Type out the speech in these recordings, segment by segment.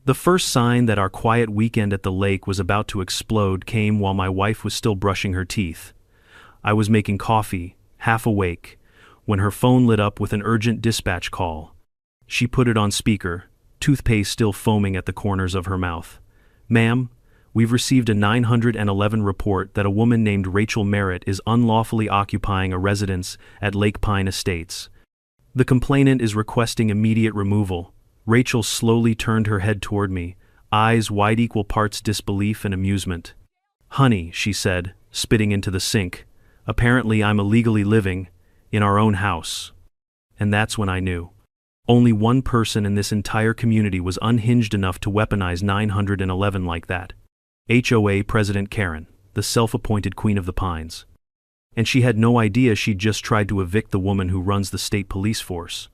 The first sign that our quiet weekend at the lake was about to explode came while my wife was still brushing her teeth. I was making coffee, half awake, when her phone lit up with an urgent dispatch call. She put it on speaker, toothpaste still foaming at the corners of her mouth. "Ma'am, we've received a 911 report that a woman named Rachel Merritt is unlawfully occupying a residence at Lake Pine Estates. The complainant is requesting immediate removal." Rachel slowly turned her head toward me, eyes wide equal parts disbelief and amusement. "Honey," she said, spitting into the sink, "apparently I'm illegally living in our own house." And that's when I knew. Only one person in this entire community was unhinged enough to weaponize 911 like that. HOA President Karen, the self-appointed Queen of the Pines. And she had no idea she'd just tried to evict the woman who runs the state police force.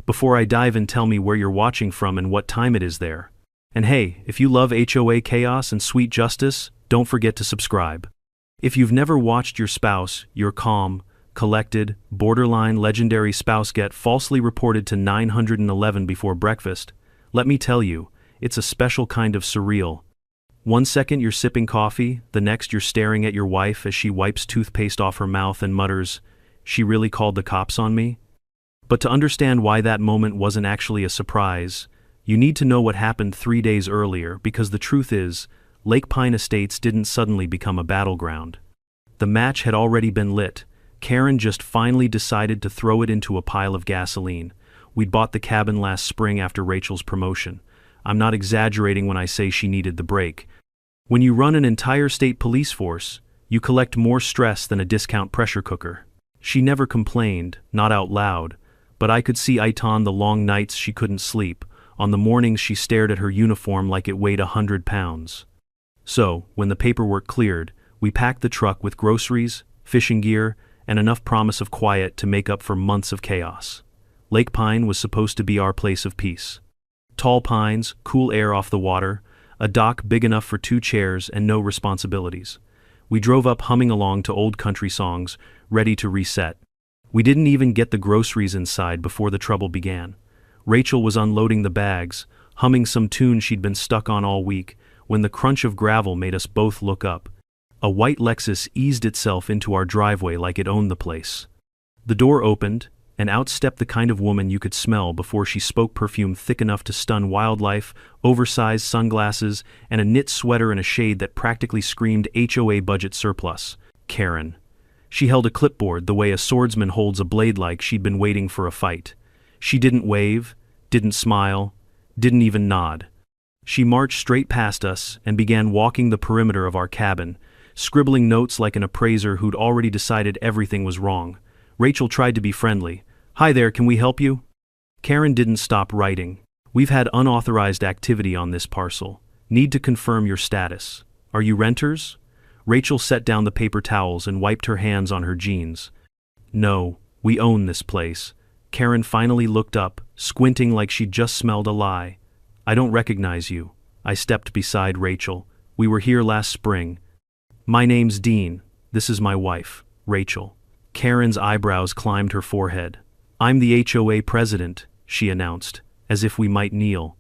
Before I dive in, tell me where you're watching from and what time it is there. And hey, if you love HOA chaos and sweet justice, don't forget to subscribe. If you've never watched your spouse, your calm, collected, borderline legendary spouse get falsely reported to 911 before breakfast, let me tell you, it's a special kind of surreal. One second you're sipping coffee, the next you're staring at your wife as she wipes toothpaste off her mouth and mutters, "She really called the cops on me?" But to understand why that moment wasn't actually a surprise, you need to know what happened 3 days earlier, because the truth is, Lake Pine Estates didn't suddenly become a battleground. The match had already been lit. Karen just finally decided to throw it into a pile of gasoline. We'd bought the cabin last spring after Rachel's promotion. I'm not exaggerating when I say she needed the break. When you run an entire state police force, you collect more stress than a discount pressure cooker. She never complained, not out loud, but I could see it on the long nights she couldn't sleep, on the mornings she stared at her uniform like it weighed 100 pounds. So, when the paperwork cleared, we packed the truck with groceries, fishing gear, and enough promise of quiet to make up for months of chaos. Lake Pine was supposed to be our place of peace. Tall pines, cool air off the water, a dock big enough for 2 chairs, and no responsibilities. We drove up humming along to old country songs, ready to reset. We didn't even get the groceries inside before the trouble began. Rachel was unloading the bags, humming some tune she'd been stuck on all week, when the crunch of gravel made us both look up. A white Lexus eased itself into our driveway like it owned the place. The door opened, and out stepped the kind of woman you could smell before she spoke, perfume thick enough to stun wildlife, oversized sunglasses, and a knit sweater in a shade that practically screamed HOA budget surplus. Karen. She held a clipboard the way a swordsman holds a blade, like she'd been waiting for a fight. She didn't wave, didn't smile, didn't even nod. She marched straight past us and began walking the perimeter of our cabin, scribbling notes like an appraiser who'd already decided everything was wrong. Rachel tried to be friendly. "Hi there, can we help you?" Karen didn't stop writing. "We've had unauthorized activity on this parcel. Need to confirm your status. Are you renters?" Rachel set down the paper towels and wiped her hands on her jeans. "No, we own this place." Karen finally looked up, squinting like she'd just smelled a lie. "I don't recognize you." I stepped beside Rachel. "We were here last spring." "My name's Dean. This is my wife, Rachel." Karen's eyebrows climbed her forehead. "I'm the HOA president," she announced, as if we might kneel.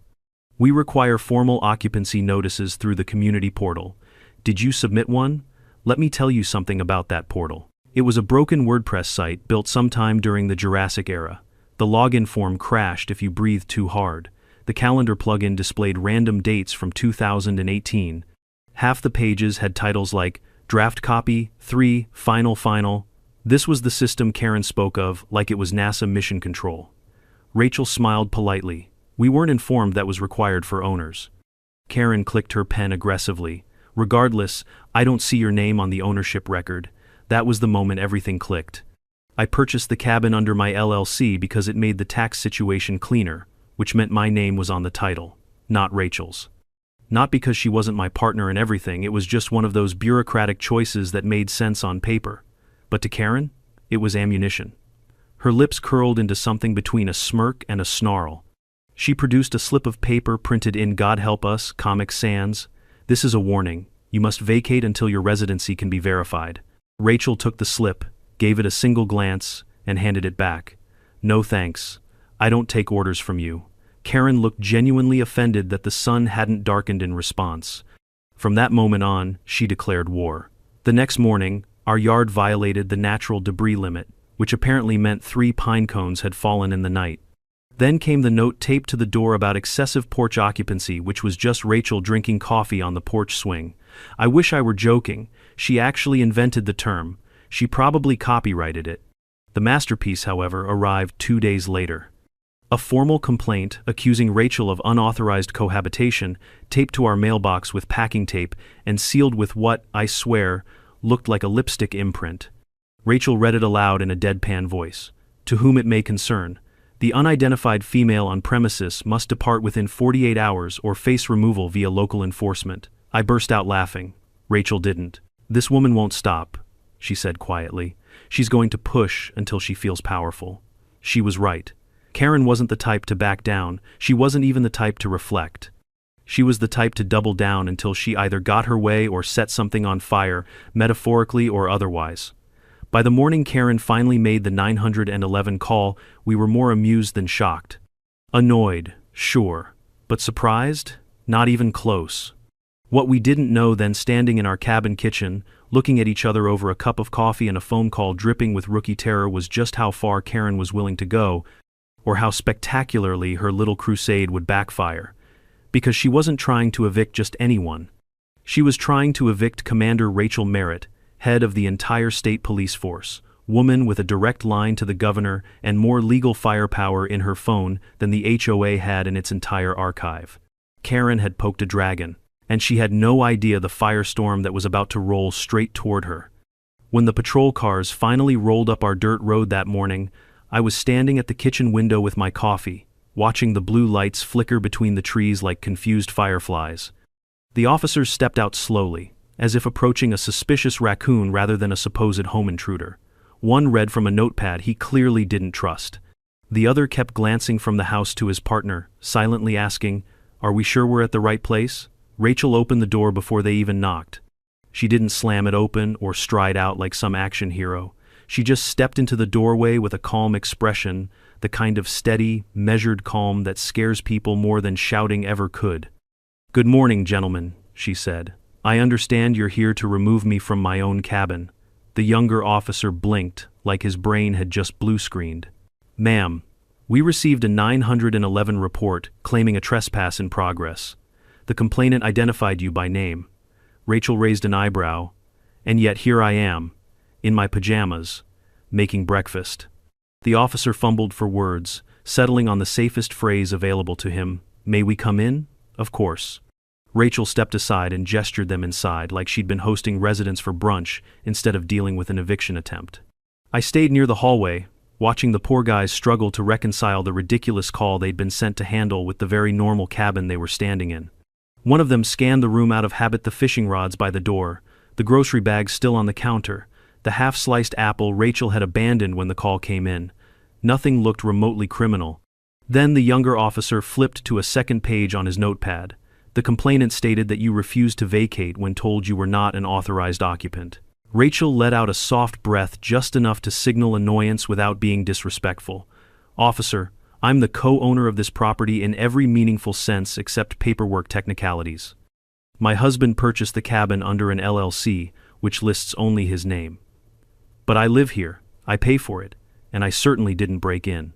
"We require formal occupancy notices through the community portal. Did you submit one? Let me tell you something about that portal. It was a broken WordPress site built sometime during the Jurassic era. The login form crashed if you breathed too hard. The calendar plugin displayed random dates from 2018. Half the pages had titles like Draft Copy, 3, Final. This was the system Karen spoke of like it was NASA Mission Control. Rachel smiled politely. "We weren't informed that was required for owners." Karen clicked her pen aggressively. "Regardless, I don't see your name on the ownership record." That was the moment everything clicked. I purchased the cabin under my LLC because it made the tax situation cleaner, which meant my name was on the title, not Rachel's. Not because she wasn't my partner in everything, it was just one of those bureaucratic choices that made sense on paper. But to Karen, it was ammunition. Her lips curled into something between a smirk and a snarl. She produced a slip of paper printed in God Help Us, Comic Sans. "This is a warning. You must vacate until your residency can be verified." Rachel took the slip, gave it a single glance, and handed it back. "No thanks. I don't take orders from you." Karen looked genuinely offended that the sun hadn't darkened in response. From that moment on, she declared war. The next morning, our yard violated the natural debris limit, which apparently meant 3 pine cones had fallen in the night. Then came the note taped to the door about excessive porch occupancy, which was just Rachel drinking coffee on the porch swing. I wish I were joking. She actually invented the term. She probably copyrighted it. The masterpiece, however, arrived 2 days later. A formal complaint accusing Rachel of unauthorized cohabitation, taped to our mailbox with packing tape and sealed with what, I swear, looked like a lipstick imprint. Rachel read it aloud in a deadpan voice. To whom it may concern, the unidentified female on premises must depart within 48 hours or face removal via local enforcement. I burst out laughing. Rachel didn't. This woman won't stop, she said quietly. She's going to push until she feels powerful. She was right. Karen wasn't the type to back down. She wasn't even the type to reflect. She was the type to double down until she either got her way or set something on fire, metaphorically or otherwise. By the morning Karen finally made the 911 call, we were more amused than shocked. Annoyed, sure, but surprised? Not even close. What we didn't know then, standing in our cabin kitchen, looking at each other over a cup of coffee and a phone call dripping with rookie terror, was just how far Karen was willing to go, or how spectacularly her little crusade would backfire. Because she wasn't trying to evict just anyone. She was trying to evict Commander Rachel Merritt, head of the entire state police force, woman with a direct line to the governor and more legal firepower in her phone than the HOA had in its entire archive. Karen had poked a dragon, and she had no idea the firestorm that was about to roll straight toward her. When the patrol cars finally rolled up our dirt road that morning, I was standing at the kitchen window with my coffee, watching the blue lights flicker between the trees like confused fireflies. The officers stepped out slowly, as if approaching a suspicious raccoon rather than a supposed home intruder. One read from a notepad he clearly didn't trust. The other kept glancing from the house to his partner, silently asking, "Are we sure we're at the right place?" Rachel opened the door before they even knocked. She didn't slam it open or stride out like some action hero. She just stepped into the doorway with a calm expression, the kind of steady, measured calm that scares people more than shouting ever could. "Good morning, gentlemen," she said. "I understand you're here to remove me from my own cabin." The younger officer blinked, like his brain had just blue-screened. "Ma'am, we received a 911 report claiming a trespass in progress. The complainant identified you by name." Rachel raised an eyebrow. "And yet here I am, in my pajamas, making breakfast." The officer fumbled for words, settling on the safest phrase available to him. "May we come in?" "Of course." Rachel stepped aside and gestured them inside like she'd been hosting residents for brunch instead of dealing with an eviction attempt. I stayed near the hallway, watching the poor guys struggle to reconcile the ridiculous call they'd been sent to handle with the very normal cabin they were standing in. One of them scanned the room out of habit, the fishing rods by the door, the grocery bags still on the counter, the half-sliced apple Rachel had abandoned when the call came in. Nothing looked remotely criminal. Then the younger officer flipped to a second page on his notepad. The complainant stated that you refused to vacate when told you were not an authorized occupant. Rachel let out a soft breath, just enough to signal annoyance without being disrespectful. "Officer, I'm the co-owner of this property in every meaningful sense except paperwork technicalities. My husband purchased the cabin under an LLC, which lists only his name. But I live here, I pay for it, and I certainly didn't break in."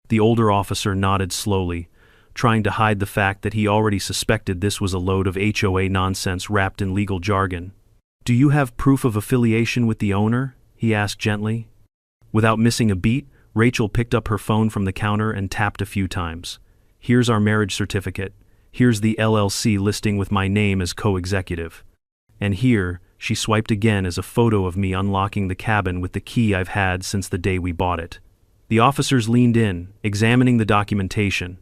The older officer nodded slowly, trying to hide the fact that he already suspected this was a load of HOA nonsense wrapped in legal jargon. "Do you have proof of affiliation with the owner?" he asked gently. Without missing a beat, Rachel picked up her phone from the counter and tapped a few times. "Here's our marriage certificate. Here's the LLC listing with my name as co-executive. And here," she swiped again, "is a photo of me unlocking the cabin with the key I've had since the day we bought it." The officers leaned in, examining the documentation.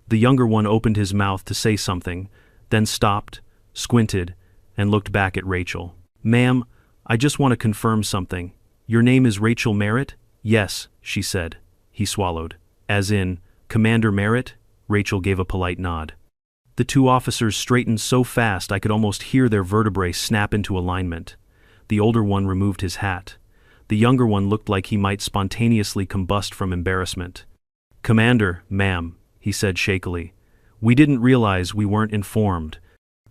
The younger one opened his mouth to say something, then stopped, squinted, and looked back at Rachel. "Ma'am, I just want to confirm something. Your name is Rachel Merritt?" "Yes," she said. He swallowed. "As in, Commander Merritt?" Rachel gave a polite nod. The two officers straightened so fast I could almost hear their vertebrae snap into alignment. The older one removed his hat. The younger one looked like he might spontaneously combust from embarrassment. "Commander, ma'am, he said shakily. "We didn't realize we weren't informed."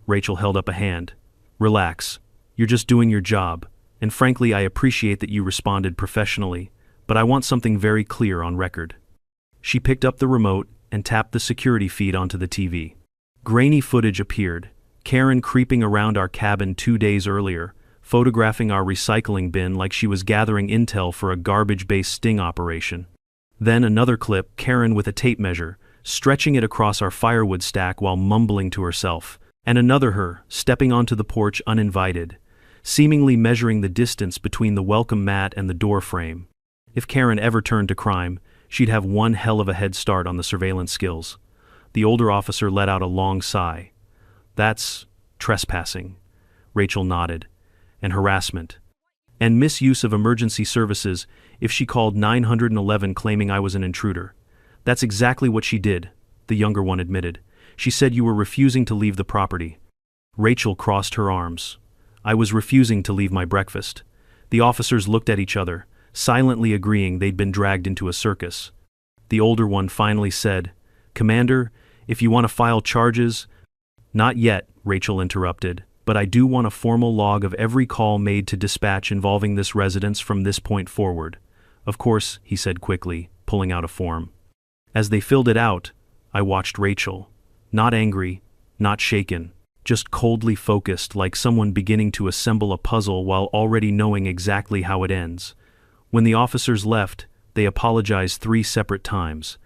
Rachel held up a hand. "Relax. You're just doing your job, and frankly I appreciate that you responded professionally, but I want something very clear on record." She picked up the remote and tapped the security feed onto the TV. Grainy footage appeared, Karen creeping around our cabin 2 days earlier, photographing our recycling bin like she was gathering intel for a garbage-based sting operation. Then another clip, Karen with a tape measure, stretching it across our firewood stack while mumbling to herself, and another her, stepping onto the porch uninvited, seemingly measuring the distance between the welcome mat and the door frame. If Karen ever turned to crime, she'd have one hell of a head start on the surveillance skills. The older officer let out a long sigh. "That's trespassing," Rachel nodded. "And harassment. And misuse of emergency services if she called 911 claiming I was an intruder." "That's exactly what she did," the younger one admitted. "She said you were refusing to leave the property." Rachel crossed her arms. "I was refusing to leave my breakfast." The officers looked at each other, silently agreeing they'd been dragged into a circus. The older one finally said, "Commander, if you want to file charges—" "Not yet," Rachel interrupted, "but I do want a formal log of every call made to dispatch involving this residence from this point forward." "Of course," he said quickly, pulling out a form. As they filled it out, I watched Rachel. Not angry, not shaken, just coldly focused, like someone beginning to assemble a puzzle while already knowing exactly how it ends. When the officers left, they apologized 3 separate times.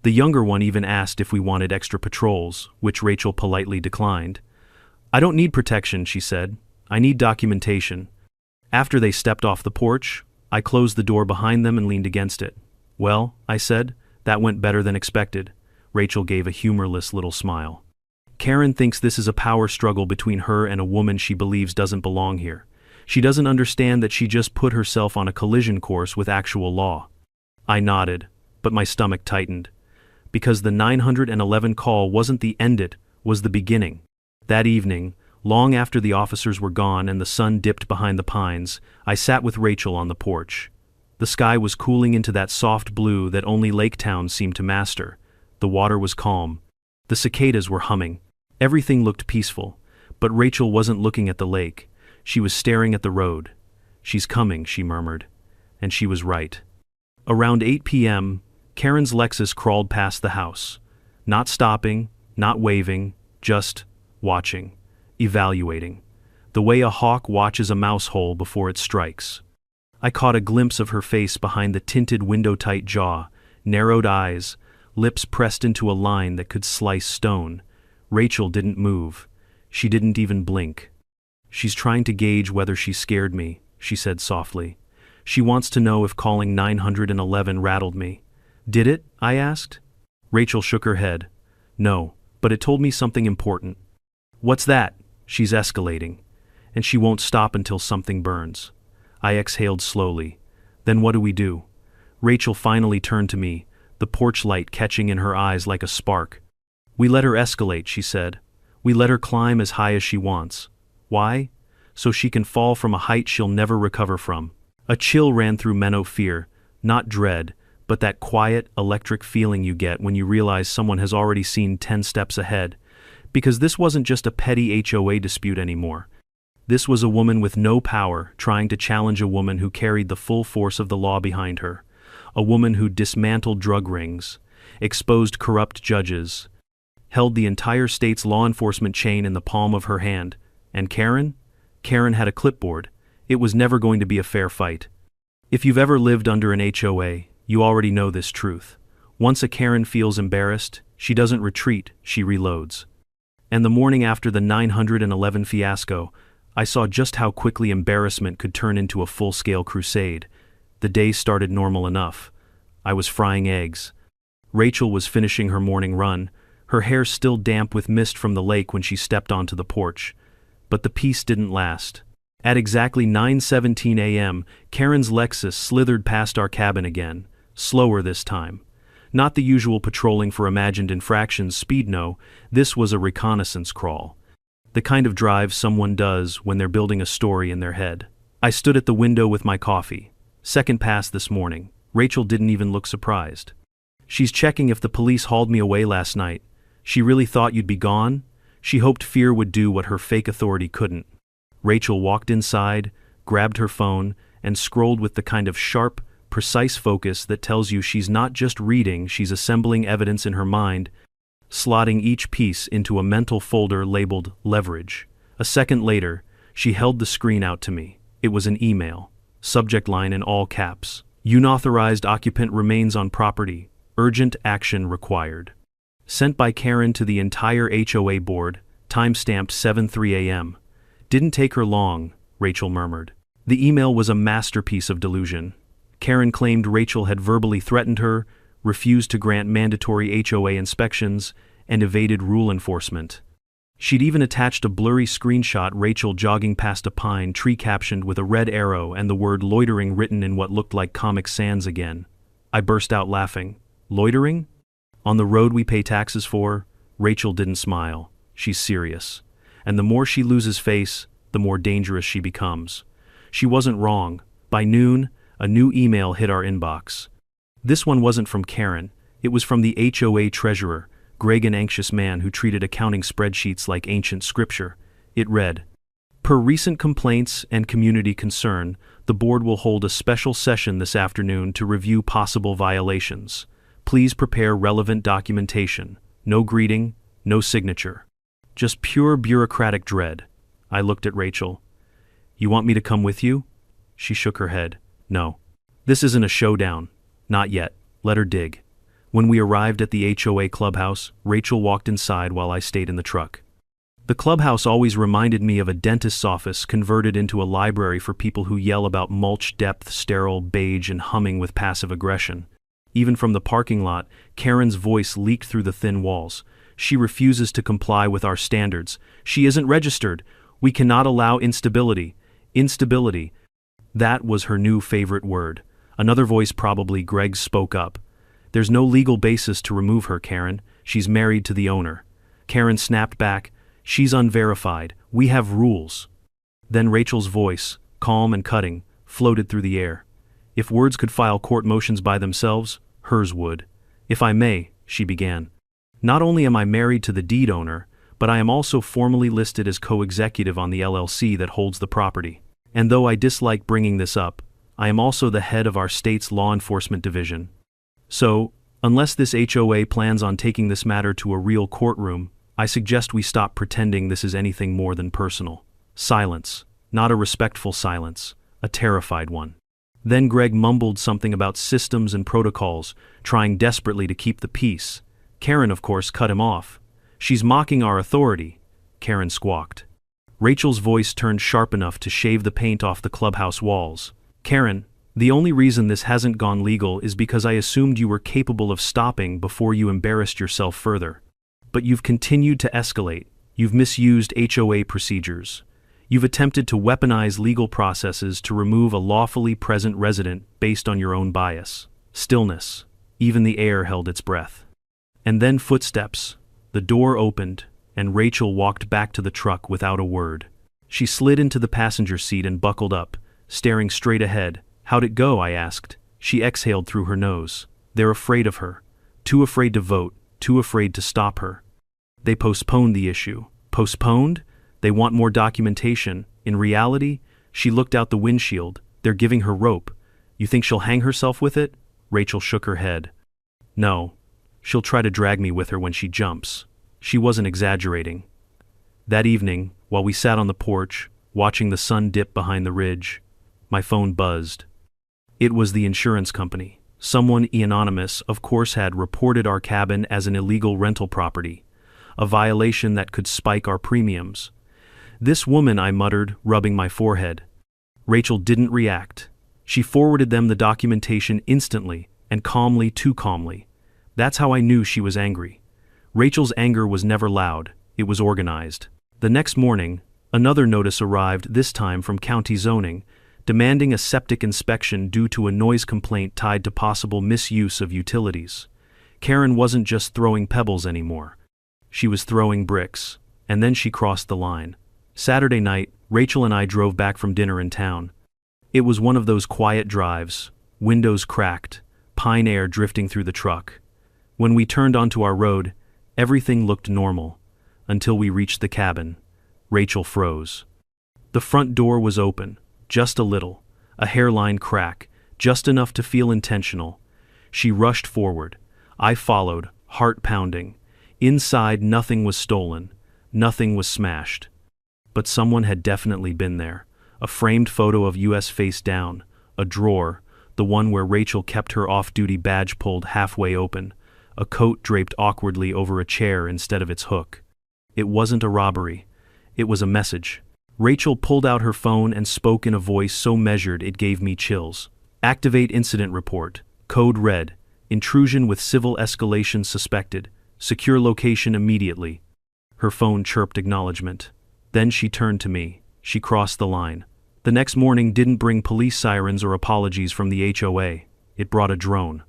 The younger one even asked if we wanted extra patrols, which Rachel politely declined. "I don't need protection," she said. "I need documentation." After they stepped off the porch, I closed the door behind them and leaned against it. "Well," I said, "that went better than expected." Rachel gave a humorless little smile. "Karen thinks this is a power struggle between her and a woman she believes doesn't belong here. She doesn't understand that she just put herself on a collision course with actual law." I nodded, but my stomach tightened. Because the 911 call wasn't the end, it was the beginning. That evening, long after the officers were gone and the sun dipped behind the pines, I sat with Rachel on the porch. The sky was cooling into that soft blue that only Lake Town seemed to master. The water was calm. The cicadas were humming. Everything looked peaceful, but Rachel wasn't looking at the lake. She was staring at the road. "She's coming," she murmured. And she was right. Around 8 p.m., Karen's Lexus crawled past the house. Not stopping, not waving, just watching, evaluating. The way a hawk watches a mouse hole before it strikes. I caught a glimpse of her face behind the tinted window-tight jaw, narrowed eyes, lips pressed into a line that could slice stone. Rachel didn't move. She didn't even blink. "She's trying to gauge whether she scared me," she said softly. "She wants to know if calling 911 rattled me." "Did it?" I asked. Rachel shook her head. "No, but it told me something important." "What's that?" "She's escalating. And she won't stop until something burns." I exhaled slowly. "Then what do we do?" Rachel finally turned to me, the porch light catching in her eyes like a spark. "We let her escalate," she said. "We let her climb as high as she wants." "Why?" "So she can fall from a height she'll never recover from." A chill ran through Menno. Fear, not dread, but that quiet, electric feeling you get when you realize someone has already seen 10 steps ahead. Because this wasn't just a petty HOA dispute anymore. This was a woman with no power trying to challenge a woman who carried the full force of the law behind her. A woman who dismantled drug rings, exposed corrupt judges, held the entire state's law enforcement chain in the palm of her hand. And Karen? Karen had a clipboard. It was never going to be a fair fight. If you've ever lived under an HOA, you already know this truth. Once a Karen feels embarrassed, she doesn't retreat, she reloads. And the morning after the 911 fiasco, I saw just how quickly embarrassment could turn into a full-scale crusade. The day started normal enough. I was frying eggs. Rachel was finishing her morning run, her hair still damp with mist from the lake when she stepped onto the porch. But the peace didn't last. At exactly 9:17 a.m., Karen's Lexus slithered past our cabin again, slower this time. Not the usual patrolling for imagined infractions speed, no, this was a reconnaissance crawl. The kind of drive someone does when they're building a story in their head. I stood at the window with my coffee. Second pass this morning. Rachel didn't even look surprised. She's checking if the police hauled me away last night. She really thought you'd be gone? She hoped fear would do what her fake authority couldn't. Rachel walked inside, grabbed her phone, and scrolled with the kind of sharp, precise focus that tells you she's not just reading, she's assembling evidence in her mind, slotting each piece into a mental folder labeled leverage. A second later, she held the screen out to me. It was an email. Subject line in all caps. Unauthorized occupant remains on property. Urgent action required. Sent by Karen to the entire HOA board, time-stamped 7:03 a.m. Didn't take her long, Rachel murmured. The email was a masterpiece of delusion. Karen claimed Rachel had verbally threatened her, refused to grant mandatory HOA inspections, and evaded rule enforcement. She'd even attached a blurry screenshot Rachel jogging past a pine tree captioned with a red arrow and the word loitering written in what looked like Comic Sans again. I burst out laughing. Loitering? On the road we pay taxes for? Rachel didn't smile. She's serious. And the more she loses face, the more dangerous she becomes. She wasn't wrong. By noon, a new email hit our inbox. This one wasn't from Karen. It was from the HOA treasurer, Greg, an anxious man who treated accounting spreadsheets like ancient scripture. It read, "Per recent complaints and community concern, the board will hold a special session this afternoon to review possible violations. Please prepare relevant documentation. No greeting, no signature. Just pure bureaucratic dread." I looked at Rachel. "You want me to come with you?" She shook her head. "No. This isn't a showdown. Not yet. Let her dig." When we arrived at the HOA clubhouse, Rachel walked inside while I stayed in the truck. The clubhouse always reminded me of a dentist's office converted into a library for people who yell about mulch depth, sterile, beige, and humming with passive aggression. Even from the parking lot, Karen's voice leaked through the thin walls. "She refuses to comply with our standards. She isn't registered. We cannot allow instability." Instability. That was her new favorite word. Another voice, probably Greg's, spoke up. "There's no legal basis to remove her, Karen. She's married to the owner." Karen snapped back. "She's unverified. We have rules." Then Rachel's voice, calm and cutting, floated through the air. "If words could file court motions by themselves, hers would. If I may," she began. "Not only am I married to the deed owner, but I am also formally listed as co-executive on the LLC that holds the property. And though I dislike bringing this up, I am also the head of our state's law enforcement division. So, unless this HOA plans on taking this matter to a real courtroom, I suggest we stop pretending this is anything more than personal." Silence. Not a respectful silence, a terrified one. Then Greg mumbled something about systems and protocols, trying desperately to keep the peace. Karen, of course, cut him off. "She's mocking our authority," Karen squawked. Rachel's voice turned sharp enough to shave the paint off the clubhouse walls. "Karen, the only reason this hasn't gone legal is because I assumed you were capable of stopping before you embarrassed yourself further. But you've continued to escalate. You've misused HOA procedures. You've attempted to weaponize legal processes to remove a lawfully present resident based on your own bias." Stillness. Even the air held its breath. And then footsteps. The door opened, and Rachel walked back to the truck without a word. She slid into the passenger seat and buckled up, staring straight ahead. "How'd it go?" I asked. She exhaled through her nose. "They're afraid of her. Too afraid to vote, too afraid to stop her. They postponed the issue." Postponed? They want more documentation. In reality, she looked out the windshield. They're giving her rope. You think she'll hang herself with it? Rachel shook her head. "No. She'll try to drag me with her when she jumps." She wasn't exaggerating. That evening, while we sat on the porch, watching the sun dip behind the ridge, my phone buzzed. It was the insurance company. Someone anonymous, of course, had reported our cabin as an illegal rental property, a violation that could spike our premiums. "This woman," I muttered, rubbing my forehead. Rachel didn't react. She forwarded them the documentation instantly, and calmly, too calmly. That's how I knew she was angry. Rachel's anger was never loud, it was organized. The next morning, another notice arrived, this time from county zoning, demanding a septic inspection due to a noise complaint tied to possible misuse of utilities. Karen wasn't just throwing pebbles anymore. She was throwing bricks, and then she crossed the line. Saturday night, Rachel and I drove back from dinner in town. It was one of those quiet drives, windows cracked, pine air drifting through the truck. When we turned onto our road, everything looked normal, until we reached the cabin. Rachel froze. The front door was open, just a little, a hairline crack, just enough to feel intentional. She rushed forward. I followed, heart pounding. Inside, nothing was stolen, nothing was smashed. But someone had definitely been there. A framed photo of us face down, a drawer, the one where Rachel kept her off-duty badge pulled halfway open, a coat draped awkwardly over a chair instead of its hook. It wasn't a robbery. It was a message. Rachel pulled out her phone and spoke in a voice so measured it gave me chills. Activate incident report. Code red. Intrusion with civil escalation suspected. Secure location immediately. Her phone chirped acknowledgement. Then she turned to me. She crossed the line. The next morning didn't bring police sirens or apologies from the HOA. It brought a drone.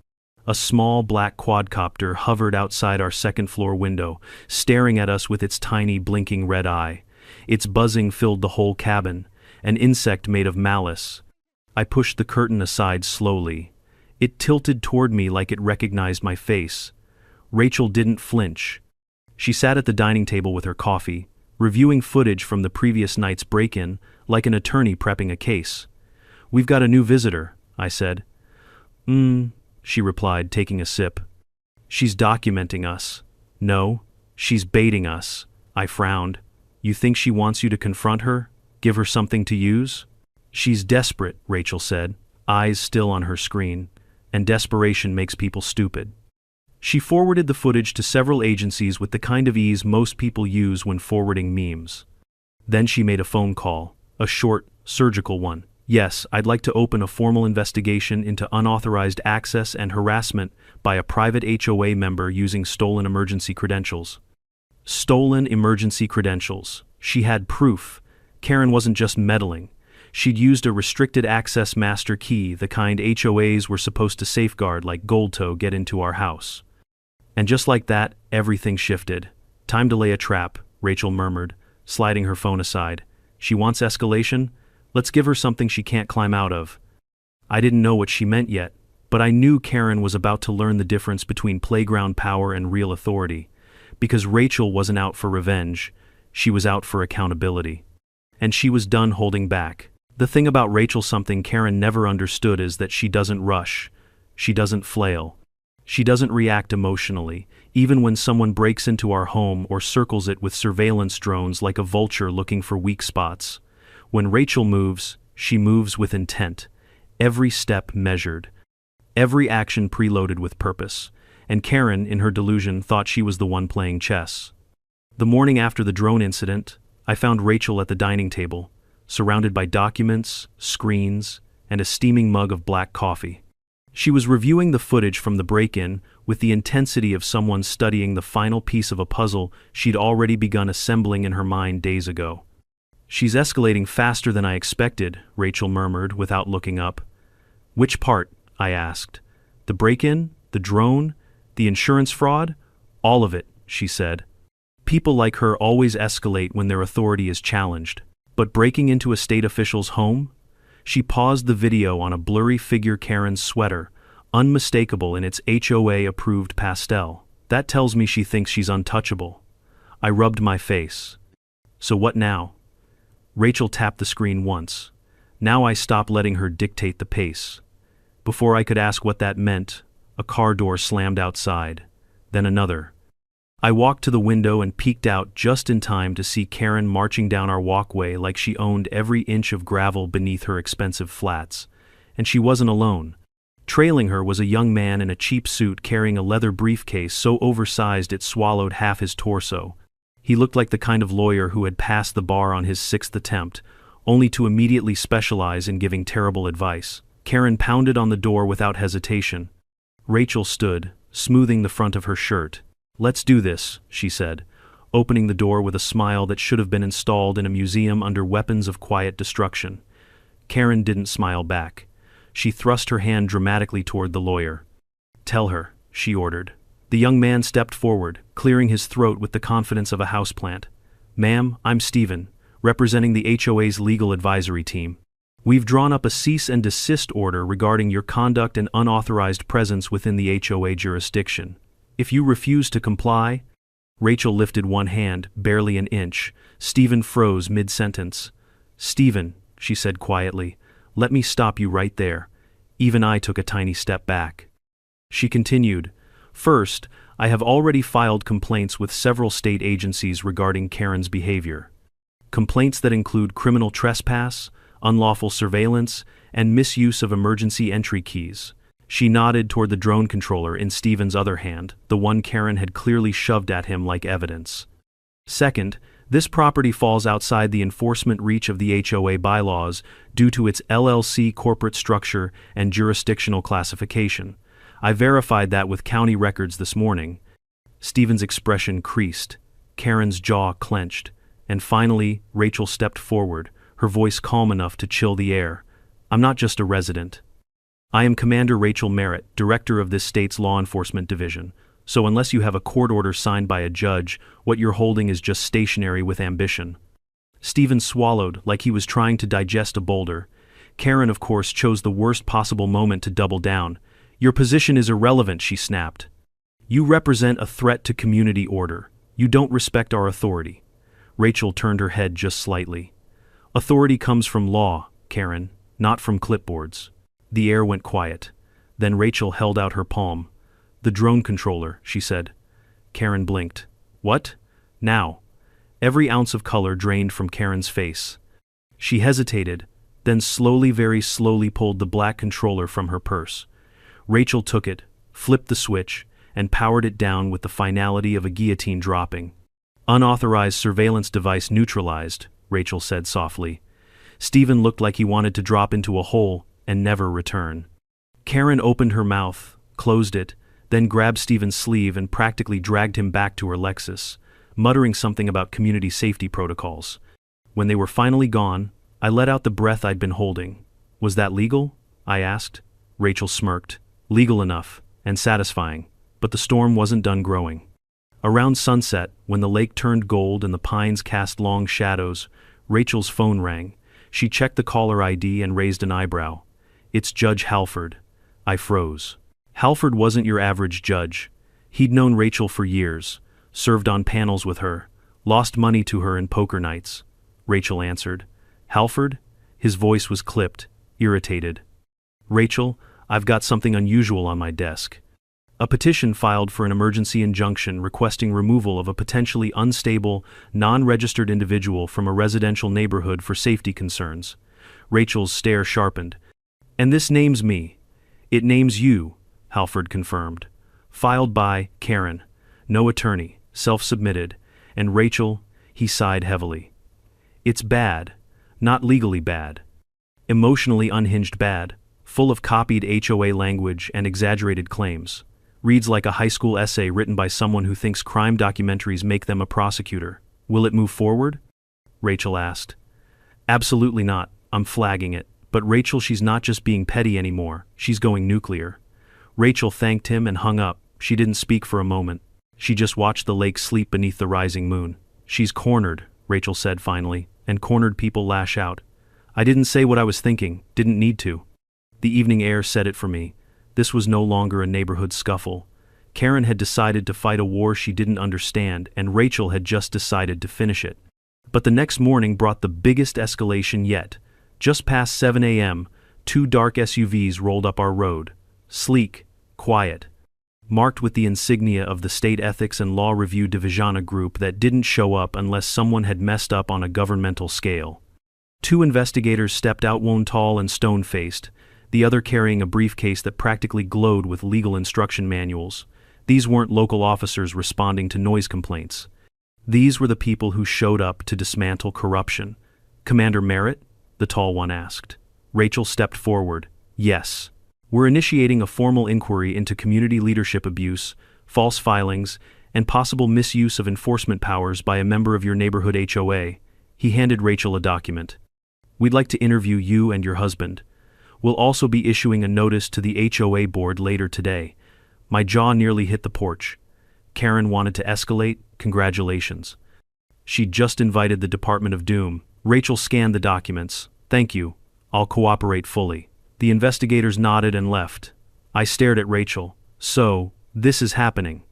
A small black quadcopter hovered outside our second-floor window, staring at us with its tiny blinking red eye. Its buzzing filled the whole cabin, an insect made of malice. I pushed the curtain aside slowly. It tilted toward me like it recognized my face. Rachel didn't flinch. She sat at the dining table with her coffee, reviewing footage from the previous night's break-in, like an attorney prepping a case. "We've got a new visitor," I said. She replied, taking a sip. "She's documenting us." "No, she's baiting us," I frowned. "You think she wants you to confront her? Give her something to use?" "She's desperate," Rachel said, eyes still on her screen, "and desperation makes people stupid." She forwarded the footage to several agencies with the kind of ease most people use when forwarding memes. Then she made a phone call, a short, surgical one. "Yes, I'd like to open a formal investigation into unauthorized access and harassment by a private HOA member using stolen emergency credentials." Stolen emergency credentials. She had proof. Karen wasn't just meddling. She'd used a restricted access master key, the kind HOAs were supposed to safeguard like gold toe get into our house. And just like that, everything shifted. "Time to lay a trap," Rachel murmured, sliding her phone aside. "She wants escalation? Let's give her something she can't climb out of." I didn't know what she meant yet, but I knew Karen was about to learn the difference between playground power and real authority. Because Rachel wasn't out for revenge, she was out for accountability. And she was done holding back. The thing about Rachel, something Karen never understood, is that she doesn't rush. She doesn't flail. She doesn't react emotionally, even when someone breaks into our home or circles it with surveillance drones like a vulture looking for weak spots. When Rachel moves, she moves with intent. Every step measured. Every action preloaded with purpose. And Karen, in her delusion, thought she was the one playing chess. The morning after the drone incident, I found Rachel at the dining table, surrounded by documents, screens, and a steaming mug of black coffee. She was reviewing the footage from the break-in with the intensity of someone studying the final piece of a puzzle she'd already begun assembling in her mind days ago. "She's escalating faster than I expected," Rachel murmured without looking up. "Which part?" I asked. "The break-in? The drone? The insurance fraud?" "All of it," she said. "People like her always escalate when their authority is challenged. But breaking into a state official's home?" She paused the video on a blurry figure, Karen's sweater, unmistakable in its HOA-approved pastel. "That tells me she thinks she's untouchable." I rubbed my face. "So what now?" Rachel tapped the screen once. Now I stopped letting her dictate the pace. Before I could ask what that meant, a car door slammed outside, then another. I walked to the window and peeked out just in time to see Karen marching down our walkway like she owned every inch of gravel beneath her expensive flats. And she wasn't alone. Trailing her was a young man in a cheap suit carrying a leather briefcase so oversized it swallowed half his torso. He looked like the kind of lawyer who had passed the bar on his 6th attempt, only to immediately specialize in giving terrible advice. Karen pounded on the door without hesitation. Rachel stood, smoothing the front of her shirt. "Let's do this," she said, opening the door with a smile that should have been installed in a museum under weapons of quiet destruction. Karen didn't smile back. She thrust her hand dramatically toward the lawyer. "Tell her," she ordered. The young man stepped forward, clearing his throat with the confidence of a houseplant. "Ma'am, I'm Stephen, representing the HOA's legal advisory team. We've drawn up a cease and desist order regarding your conduct and unauthorized presence within the HOA jurisdiction. If you refuse to comply. Rachel lifted one hand, barely an inch. Stephen froze mid-sentence. Stephen, she said quietly, let me stop you right there. Even I took a tiny step back. She continued, first, I have already filed complaints with several state agencies regarding Karen's behavior. Complaints that include criminal trespass, unlawful surveillance, and misuse of emergency entry keys. She nodded toward the drone controller in Stephen's other hand, the one Karen had clearly shoved at him like evidence. Second, this property falls outside the enforcement reach of the HOA bylaws due to its LLC corporate structure and jurisdictional classification. I verified that with county records this morning. Stephen's expression creased. Karen's jaw clenched. And finally, Rachel stepped forward, her voice calm enough to chill the air. I'm not just a resident. I am Commander Rachel Merritt, director of this state's law enforcement division. So unless you have a court order signed by a judge, what you're holding is just stationary with ambition. Stephen swallowed like he was trying to digest a boulder. Karen, of course, chose the worst possible moment to double down. Your position is irrelevant, she snapped. You represent a threat to community order. You don't respect our authority. Rachel turned her head just slightly. Authority comes from law, Karen, not from clipboards. The air went quiet. Then Rachel held out her palm. The drone controller, she said. Karen blinked. What? Now. Every ounce of color drained from Karen's face. She hesitated, then slowly, very slowly pulled the black controller from her purse. Rachel took it, flipped the switch, and powered it down with the finality of a guillotine dropping. Unauthorized surveillance device neutralized, Rachel said softly. Stephen looked like he wanted to drop into a hole and never return. Karen opened her mouth, closed it, then grabbed Stephen's sleeve and practically dragged him back to her Lexus, muttering something about community safety protocols. When they were finally gone, I let out the breath I'd been holding. Was that legal? I asked. Rachel smirked. Legal enough, and satisfying, but the storm wasn't done growing. Around sunset, when the lake turned gold and the pines cast long shadows, Rachel's phone rang. She checked the caller ID and raised an eyebrow. It's Judge Halford. I froze. Halford wasn't your average judge. He'd known Rachel for years, served on panels with her, lost money to her in poker nights. Rachel answered. Halford? His voice was clipped, irritated. Rachel, I've got something unusual on my desk. A petition filed for an emergency injunction requesting removal of a potentially unstable, non-registered individual from a residential neighborhood for safety concerns. Rachel's stare sharpened. And this names me. It names you, Halford confirmed. Filed by Karen. No attorney, self-submitted. And Rachel, he sighed heavily. It's bad. Not legally bad. Emotionally unhinged bad. Full of copied HOA language and exaggerated claims. Reads like a high school essay written by someone who thinks crime documentaries make them a prosecutor. Will it move forward? Rachel asked. Absolutely not. I'm flagging it. But Rachel, she's not just being petty anymore. She's going nuclear. Rachel thanked him and hung up. She didn't speak for a moment. She just watched the lake sleep beneath the rising moon. She's cornered, Rachel said finally, and cornered people lash out. I didn't say what I was thinking, didn't need to. The evening air said it for me. This was no longer a neighborhood scuffle. Karen had decided to fight a war she didn't understand, and Rachel had just decided to finish it. But the next morning brought the biggest escalation yet. Just past 7 a.m., 2 dark SUVs rolled up our road. Sleek, quiet, marked with the insignia of the State Ethics and Law Review Divisiona group that didn't show up unless someone had messed up on a governmental scale. 2 investigators stepped out, one tall and stone-faced, the other carrying a briefcase that practically glowed with legal instruction manuals. These weren't local officers responding to noise complaints. These were the people who showed up to dismantle corruption. Commander Merritt? The tall one asked. Rachel stepped forward. Yes. We're initiating a formal inquiry into community leadership abuse, false filings, and possible misuse of enforcement powers by a member of your neighborhood HOA. He handed Rachel a document. We'd like to interview you and your husband. We'll also be issuing a notice to the HOA board later today. My jaw nearly hit the porch. Karen wanted to escalate? Congratulations. She'd just invited the Department of Doom. Rachel scanned the documents. Thank you. I'll cooperate fully. The investigators nodded and left. I stared at Rachel. So, this is happening.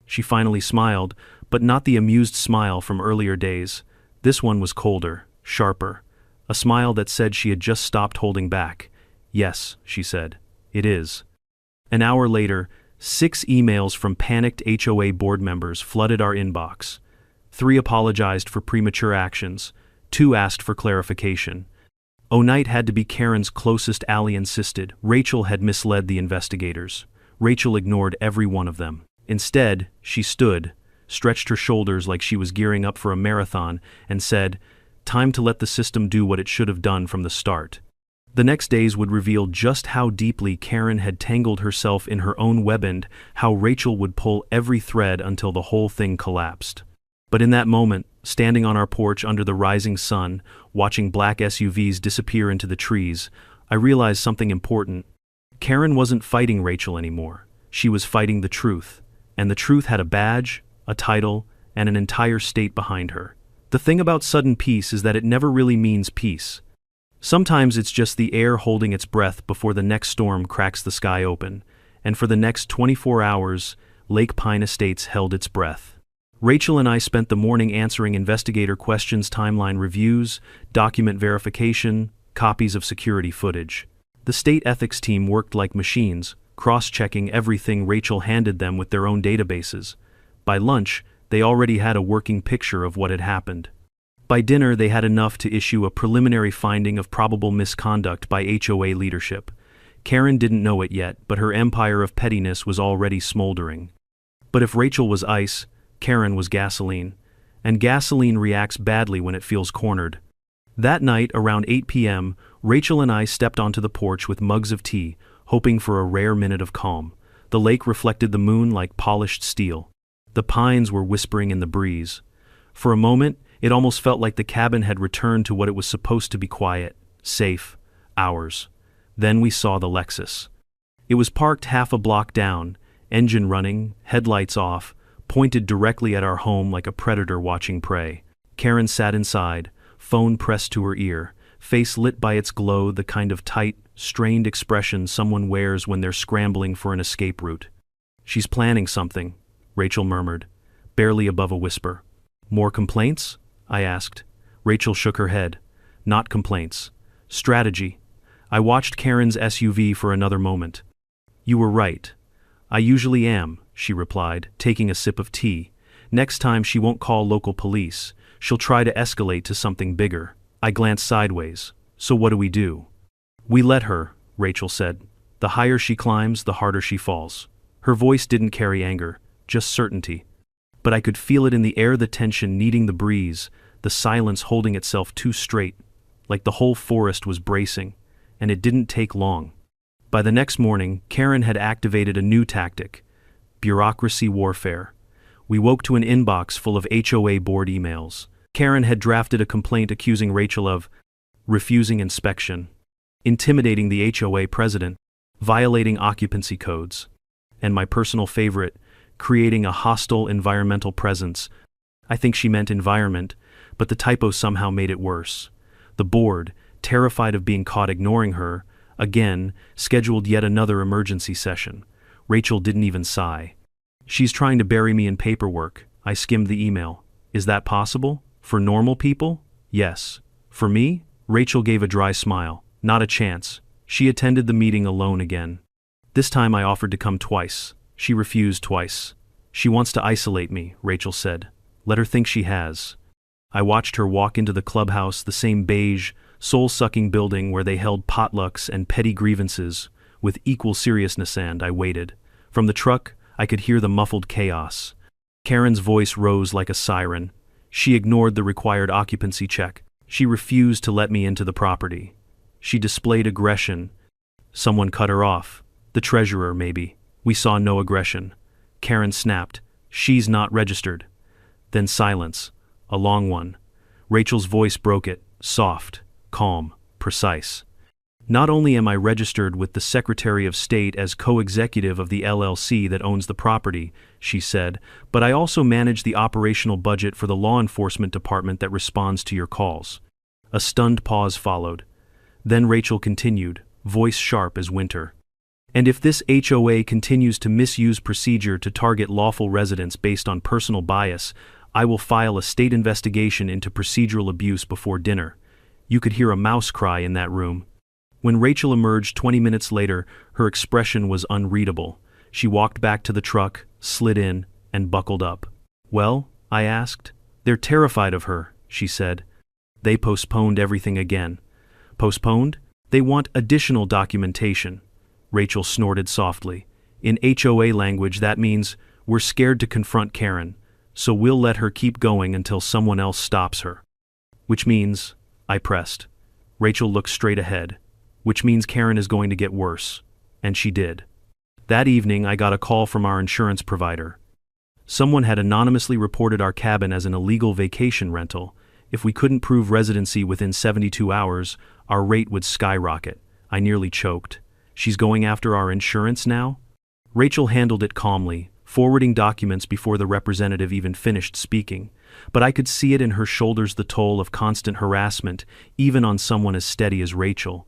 She finally smiled, but not the amused smile from earlier days. This one was colder, sharper. A smile that said she had just stopped holding back. "Yes," she said. "It is." An hour later, 6 emails from panicked HOA board members flooded our inbox. 3 apologized for premature actions. 2 asked for clarification. O'Night had to be Karen's closest ally, insisted Rachel had misled the investigators. Rachel ignored every one of them. Instead, she stood, stretched her shoulders like she was gearing up for a marathon, and said, "Time to let the system do what it should have done from the start." The next days would reveal just how deeply Karen had tangled herself in her own web and how Rachel would pull every thread until the whole thing collapsed. But in that moment, standing on our porch under the rising sun, watching black SUVs disappear into the trees, I realized something important. Karen wasn't fighting Rachel anymore. She was fighting the truth. And the truth had a badge, a title, and an entire state behind her. The thing about sudden peace is that it never really means peace. Sometimes it's just the air holding its breath before the next storm cracks the sky open, and for the next 24 hours, Lake Pine Estates held its breath. Rachel and I spent the morning answering investigator questions, timeline reviews, document verification, copies of security footage. The state ethics team worked like machines, cross-checking everything Rachel handed them with their own databases. By lunch, they already had a working picture of what had happened. By dinner, they had enough to issue a preliminary finding of probable misconduct by HOA leadership. Karen didn't know it yet, but her empire of pettiness was already smoldering. But if Rachel was ice, Karen was gasoline. And gasoline reacts badly when it feels cornered. That night, around 8 p.m., Rachel and I stepped onto the porch with mugs of tea, hoping for a rare minute of calm. The lake reflected the moon like polished steel. The pines were whispering in the breeze. For a moment, it almost felt like the cabin had returned to what it was supposed to be: quiet, safe, ours. Then we saw the Lexus. It was parked half a block down, engine running, headlights off, pointed directly at our home like a predator watching prey. Karen sat inside, phone pressed to her ear, face lit by its glow, the kind of tight, strained expression someone wears when they're scrambling for an escape route. "She's planning something," Rachel murmured, barely above a whisper. "More complaints?" I asked. Rachel shook her head. "Not complaints. Strategy." I watched Karen's SUV for another moment. "You were right. I usually am," she replied, taking a sip of tea. "Next time she won't call local police. She'll try to escalate to something bigger." I glanced sideways. "So what do we do?" "We let her," Rachel said. "The higher she climbs, the harder she falls." Her voice didn't carry anger, just certainty. But I could feel it in the air, the tension kneading the breeze, the silence holding itself too straight, like the whole forest was bracing, and it didn't take long. By the next morning, Karen had activated a new tactic: bureaucracy warfare. We woke to an inbox full of HOA board emails. Karen had drafted a complaint accusing Rachel of refusing inspection, intimidating the HOA president, violating occupancy codes, and my personal favorite, creating a hostile environmental presence. I think she meant environment, but the typo somehow made it worse. The board, terrified of being caught ignoring her, again, scheduled yet another emergency session. Rachel didn't even sigh. "She's trying to bury me in paperwork." I skimmed the email. "Is that possible? For normal people? Yes. For me?" Rachel gave a dry smile. "Not a chance." She attended the meeting alone again. This time I offered to come twice. She refused twice. "She wants to isolate me," Rachel said. "Let her think she has." I watched her walk into the clubhouse, the same beige, soul-sucking building where they held potlucks and petty grievances, with equal seriousness, and I waited. From the truck, I could hear the muffled chaos. Karen's voice rose like a siren. She ignored the required occupancy check. She refused to let me into the property. She displayed aggression. Someone cut her off. The treasurer, maybe. We saw no aggression. Karen snapped. "She's not registered." Then silence. A long one. Rachel's voice broke it, soft, calm, precise. "Not only am I registered with the Secretary of State as co-executive of the LLC that owns the property," she said, "but I also manage the operational budget for the law enforcement department that responds to your calls." A stunned pause followed. Then Rachel continued, voice sharp as winter. And if this HOA continues to misuse procedure to target lawful residents based on personal bias, I will file a state investigation into procedural abuse before dinner. You could hear a mouse cry in that room. When Rachel emerged 20 minutes later, her expression was unreadable. She walked back to the truck, slid in, and buckled up. "Well?" I asked. "They're terrified of her," she said. "They postponed everything again." "Postponed? They want additional documentation." Rachel snorted softly. "In HOA language that means, we're scared to confront Karen, so we'll let her keep going until someone else stops her." "Which means," I pressed. Rachel looked straight ahead. "Which means Karen is going to get worse." And she did. That evening I got a call from our insurance provider. Someone had anonymously reported our cabin as an illegal vacation rental. If we couldn't prove residency within 72 hours, our rate would skyrocket. I nearly choked. "She's going after our insurance now?" Rachel handled it calmly, forwarding documents before the representative even finished speaking, but I could see it in her shoulders, the toll of constant harassment, even on someone as steady as Rachel.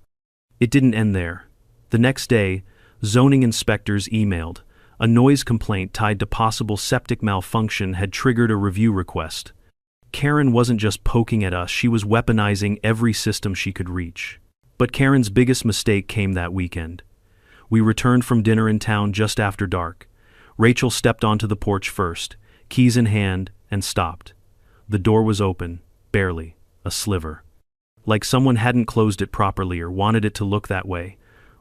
It didn't end there. The next day, zoning inspectors emailed. A noise complaint tied to possible septic malfunction had triggered a review request. Karen wasn't just poking at us, she was weaponizing every system she could reach. But Karen's biggest mistake came that weekend. We returned from dinner in town just after dark. Rachel stepped onto the porch first, keys in hand, and stopped. The door was open, barely, a sliver. Like someone hadn't closed it properly or wanted it to look that way.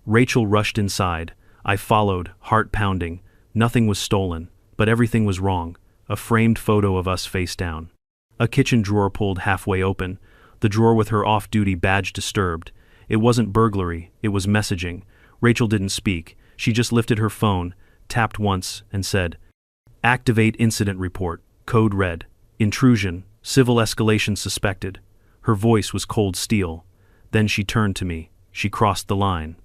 Rachel rushed inside. I followed, heart pounding. Nothing was stolen, but everything was wrong. A framed photo of us face down. A kitchen drawer pulled halfway open, the drawer with her off-duty badge disturbed. It wasn't burglary, it was messaging. Rachel didn't speak. She just lifted her phone, tapped once, and said, "Activate incident report, code red. Intrusion, civil escalation suspected." Her voice was cold steel. Then she turned to me. She crossed the line.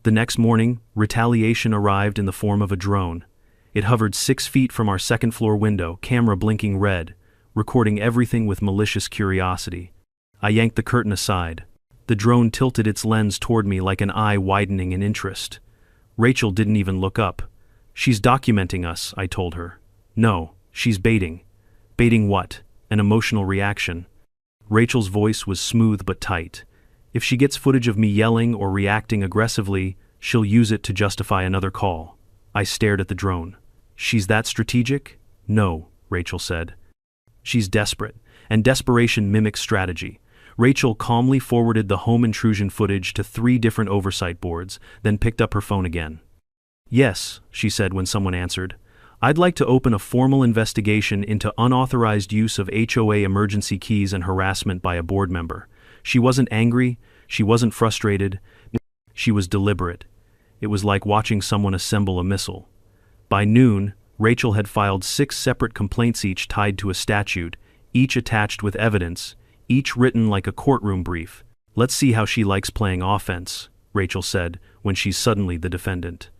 The next morning, retaliation arrived in the form of a drone. It hovered 6 feet from our second-floor window, camera blinking red, recording everything with malicious curiosity. I yanked the curtain aside. The drone tilted its lens toward me like an eye widening in interest. Rachel didn't even look up. "She's documenting us," I told her. "No, she's baiting." "Baiting what?" "An emotional reaction." Rachel's voice was smooth but tight. "If she gets footage of me yelling or reacting aggressively, she'll use it to justify another call." I stared at the drone. "She's that strategic?" "No," Rachel said. "She's desperate, and desperation mimics strategy." Rachel calmly forwarded the home intrusion footage to 3 different oversight boards, then picked up her phone again. "Yes," she said when someone answered. "I'd like to open a formal investigation into unauthorized use of HOA emergency keys and harassment by a board member." She wasn't angry, she wasn't frustrated, she was deliberate. It was like watching someone assemble a missile. By noon, Rachel had filed 6 separate complaints, each tied to a statute, each attached with evidence, each written like a courtroom brief. "Let's see how she likes playing offense," Rachel said, when she's suddenly the defendant.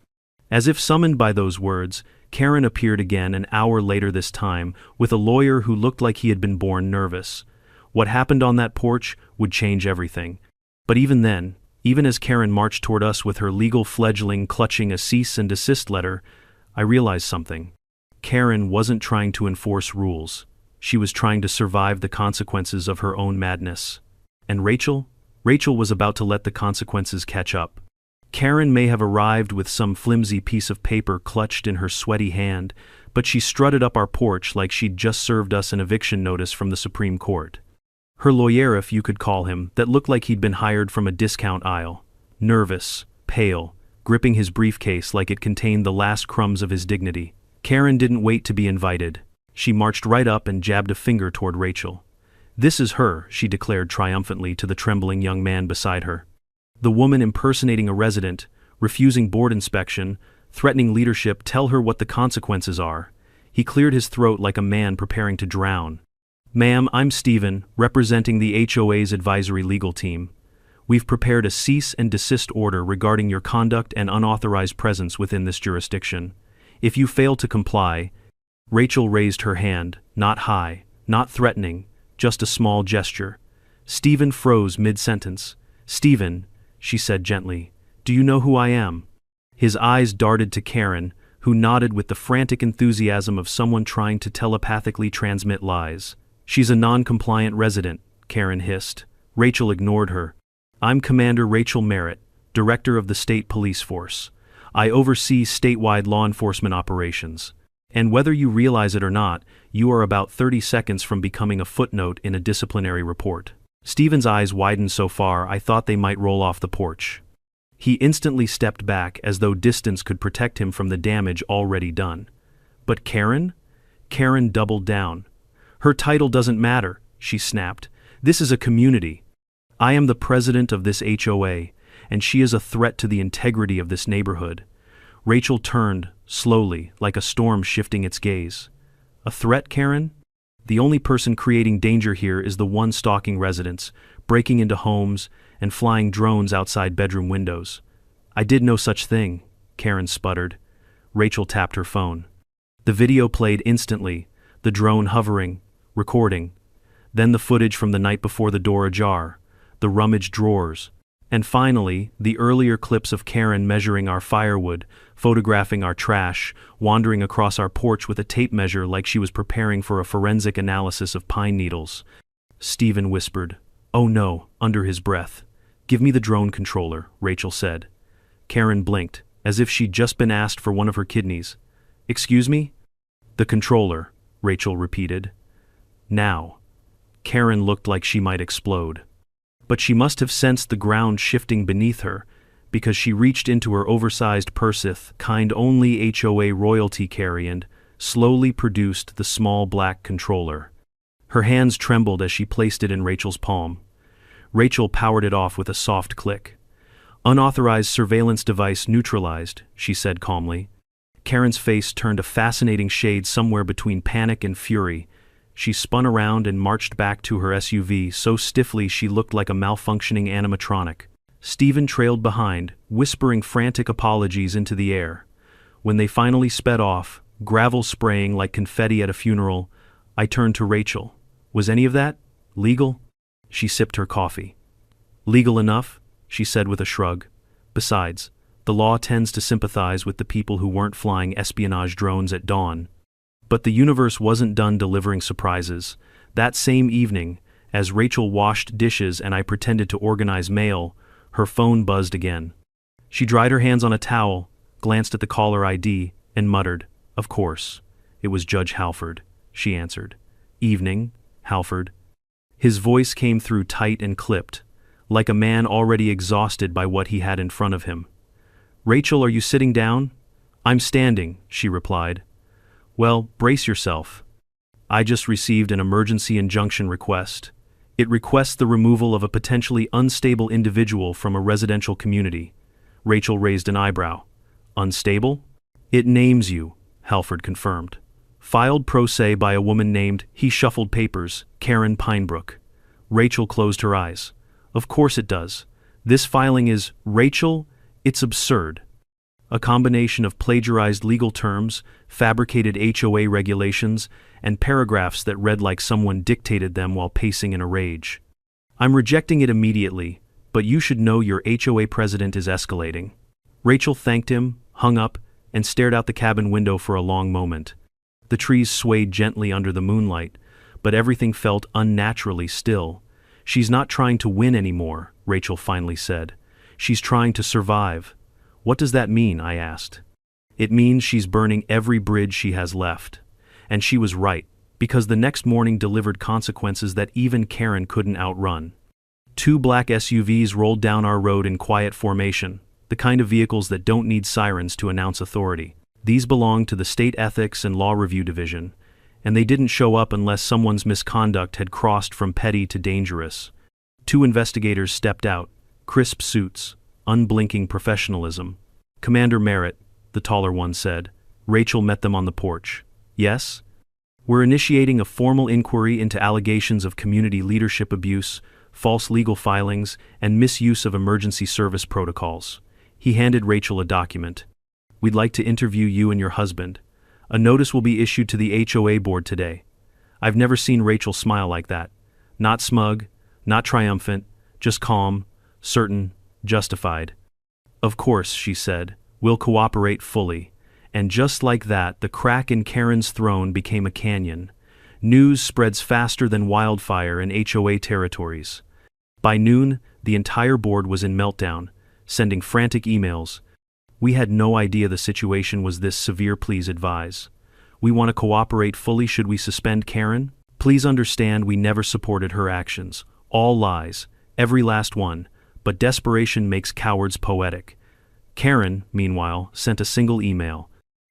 As if summoned by those words, Karen appeared again an hour later, this time, with a lawyer who looked like he had been born nervous. What happened on that porch would change everything. But even then, even as Karen marched toward us with her legal fledgling clutching a cease and desist letter, I realized something. Karen wasn't trying to enforce rules. She was trying to survive the consequences of her own madness. And Rachel? Rachel was about to let the consequences catch up. Karen may have arrived with some flimsy piece of paper clutched in her sweaty hand, but she strutted up our porch like she'd just served us an eviction notice from the Supreme Court. Her lawyer, if you could call him, that looked like he'd been hired from a discount aisle. Nervous, pale, gripping his briefcase like it contained the last crumbs of his dignity. Karen didn't wait to be invited. She marched right up and jabbed a finger toward Rachel. "This is her," she declared triumphantly to the trembling young man beside her. The woman impersonating a resident, refusing board inspection, threatening leadership. "Tell her what the consequences are." He cleared his throat like a man preparing to drown. "Ma'am, I'm Stephen, representing the HOA's advisory legal team. We've prepared a cease and desist order regarding your conduct and unauthorized presence within this jurisdiction. If you fail to comply..." Rachel raised her hand, not high, not threatening, just a small gesture. Stephen froze mid-sentence. "Stephen," she said gently, "do you know who I am?" His eyes darted to Karen, who nodded with the frantic enthusiasm of someone trying to telepathically transmit lies. "She's a non-compliant resident," Karen hissed. Rachel ignored her. "I'm Commander Rachel Merritt, Director of the State Police Force. I oversee statewide law enforcement operations. And whether you realize it or not, you are about 30 seconds from becoming a footnote in a disciplinary report." Stephen's eyes widened so far I thought they might roll off the porch. He instantly stepped back as though distance could protect him from the damage already done. "But Karen?" Karen doubled down. "Her title doesn't matter," she snapped. "This is a community. I am the president of this HOA, and she is a threat to the integrity of this neighborhood." Rachel turned, slowly, like a storm shifting its gaze. "A threat, Karen? The only person creating danger here is the one stalking residents, breaking into homes, and flying drones outside bedroom windows." "I did no such thing," Karen sputtered. Rachel tapped her phone. The video played instantly, the drone hovering, recording. Then the footage from the night before the door ajar, the rummaged drawers, and finally, the earlier clips of Karen measuring our firewood, photographing our trash, wandering across our porch with a tape measure like she was preparing for a forensic analysis of pine needles. Stephen whispered, "Oh no," under his breath. "Give me the drone controller," Rachel said. Karen blinked, as if she'd just been asked for one of her kidneys. "Excuse me?" "The controller," Rachel repeated. "Now." Karen looked like she might explode. But she must have sensed the ground shifting beneath her, because she reached into her oversized Persith, kind only HOA royalty carry and slowly produced the small black controller. Her hands trembled as she placed it in Rachel's palm. Rachel powered it off with a soft click. "Unauthorized surveillance device neutralized," she said calmly. Karen's face turned a fascinating shade somewhere between panic and fury. She spun around and marched back to her SUV so stiffly she looked like a malfunctioning animatronic. Stephen trailed behind, whispering frantic apologies into the air. When they finally sped off, gravel spraying like confetti at a funeral, I turned to Rachel. "Was any of that legal?" She sipped her coffee. "Legal enough," she said with a shrug. "Besides, the law tends to sympathize with the people who weren't flying espionage drones at dawn." But the universe wasn't done delivering surprises. That same evening, as Rachel washed dishes and I pretended to organize mail, her phone buzzed again. She dried her hands on a towel, glanced at the caller ID, and muttered, "Of course." It was Judge Halford, she answered. "Evening, Halford." His voice came through tight and clipped, like a man already exhausted by what he had in front of him. "Rachel, are you sitting down?" "I'm standing," she replied. "Well, brace yourself. I just received an emergency injunction request. It requests the removal of a potentially unstable individual from a residential community." Rachel raised an eyebrow. "Unstable?" "It names you," Halford confirmed. "Filed pro se by a woman named," he shuffled papers, "Karen Pinebrook." Rachel closed her eyes. "Of course it does. This filing is, Rachel, it's absurd. A combination of plagiarized legal terms, fabricated HOA regulations, and paragraphs that read like someone dictated them while pacing in a rage. I'm rejecting it immediately, but you should know your HOA president is escalating." Rachel thanked him, hung up, and stared out the cabin window for a long moment. The trees swayed gently under the moonlight, but everything felt unnaturally still. "She's not trying to win anymore," Rachel finally said. "She's trying to survive." "What does that mean?" I asked. "It means she's burning every bridge she has left." And she was right, because the next morning delivered consequences that even Karen couldn't outrun. 2 black SUVs rolled down our road in quiet formation, the kind of vehicles that don't need sirens to announce authority. These belonged to the State Ethics and Law Review Division, and they didn't show up unless someone's misconduct had crossed from petty to dangerous. 2 investigators stepped out, crisp suits, unblinking professionalism. "Commander Merritt," the taller one said. Rachel met them on the porch. "Yes?" "We're initiating a formal inquiry into allegations of community leadership abuse, false legal filings, and misuse of emergency service protocols." He handed Rachel a document. "We'd like to interview you and your husband. A notice will be issued to the HOA board today." I've never seen Rachel smile like that. Not smug, not triumphant, just calm, certain, justified. "Of course," she said, We'll cooperate fully. And just like that, the crack in Karen's throne became a canyon. News spreads faster than wildfire in HOA territories. By noon, the entire board was in meltdown, sending frantic emails. We had no idea the situation was this severe, please advise. We want to cooperate fully. Should we suspend Karen? Please understand we never supported her actions. All lies, every last one, but desperation makes cowards poetic. Karen, meanwhile, sent a single email.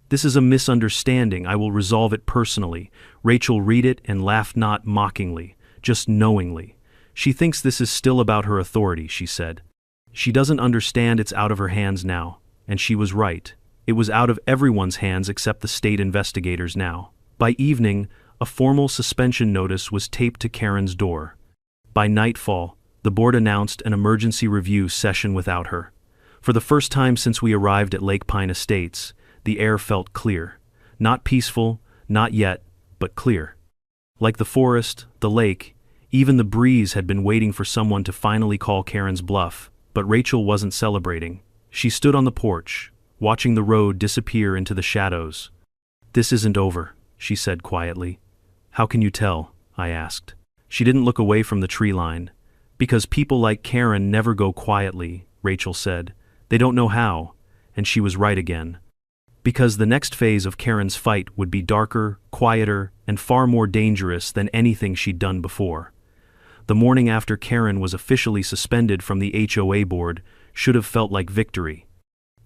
This is a misunderstanding. I will resolve it personally. Rachel read it and laughed, not mockingly, just knowingly. She thinks this is still about her authority, she said. She doesn't understand it's out of her hands now. And she was right. It was out of everyone's hands except the state investigators now. By evening, a formal suspension notice was taped to Karen's door. By nightfall, the board announced an emergency review session without her. For the first time since we arrived at Lake Pine Estates, the air felt clear. Not peaceful, not yet, but clear. Like the forest, the lake, even the breeze had been waiting for someone to finally call Karen's bluff, but Rachel wasn't celebrating. She stood on the porch, watching the road disappear into the shadows. This isn't over, she said quietly. How can you tell? I asked. She didn't look away from the tree line. Because people like Karen never go quietly, Rachel said. They don't know how, and she was right again. Because the next phase of Karen's fight would be darker, quieter, and far more dangerous than anything she'd done before. The morning after Karen was officially suspended from the HOA board should have felt like victory.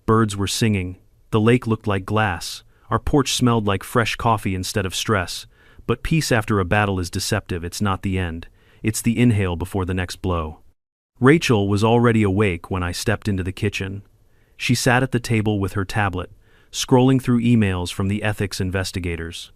Birds were singing, the lake looked like glass, our porch smelled like fresh coffee instead of stress, but peace after a battle is deceptive. It's not the end, it's the inhale before the next blow. Rachel was already awake when I stepped into the kitchen. She sat at the table with her tablet, scrolling through emails from the ethics investigators.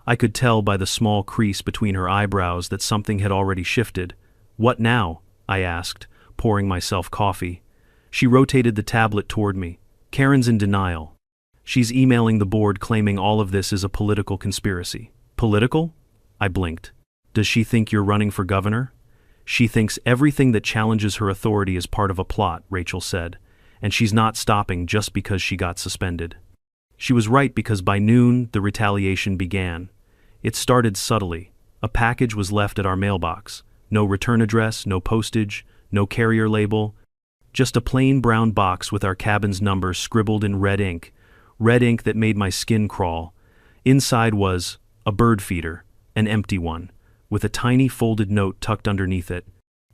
I could tell by the small crease between her eyebrows that something had already shifted. What now? I asked, pouring myself coffee. She rotated the tablet toward me. Karen's in denial. She's emailing the board claiming all of this is a political conspiracy. Political? I blinked. Does she think you're running for governor? She thinks everything that challenges her authority is part of a plot, Rachel said, and she's not stopping just because she got suspended. She was right because by noon, the retaliation began. It started subtly. A package was left at our mailbox. No return address, no postage, no carrier label. Just a plain brown box with our cabin's number scribbled in red ink that made my skin crawl. Inside was a bird feeder, an empty one, with a tiny folded note tucked underneath it.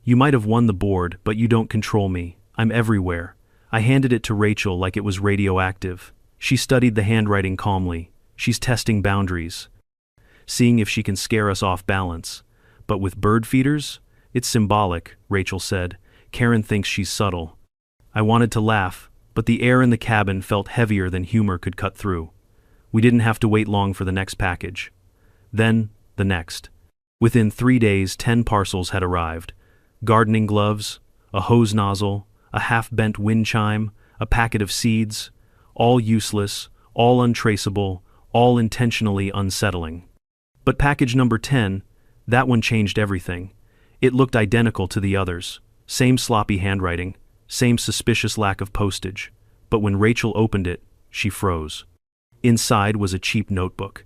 You might have won the board, but you don't control me. I'm everywhere. I handed it to Rachel like it was radioactive. She studied the handwriting calmly. She's testing boundaries, seeing if she can scare us off balance. But with bird feeders? It's symbolic, Rachel said. Karen thinks she's subtle. I wanted to laugh, but the air in the cabin felt heavier than humor could cut through. We didn't have to wait long for the next package. Then, the next. Within 3 days, 10 parcels had arrived. Gardening gloves, a hose nozzle, a half-bent wind chime, a packet of seeds, all useless, all untraceable, all intentionally unsettling. But package number 10, that one changed everything. It looked identical to the others. Same sloppy handwriting, same suspicious lack of postage. But when Rachel opened it, she froze. Inside was a cheap notebook.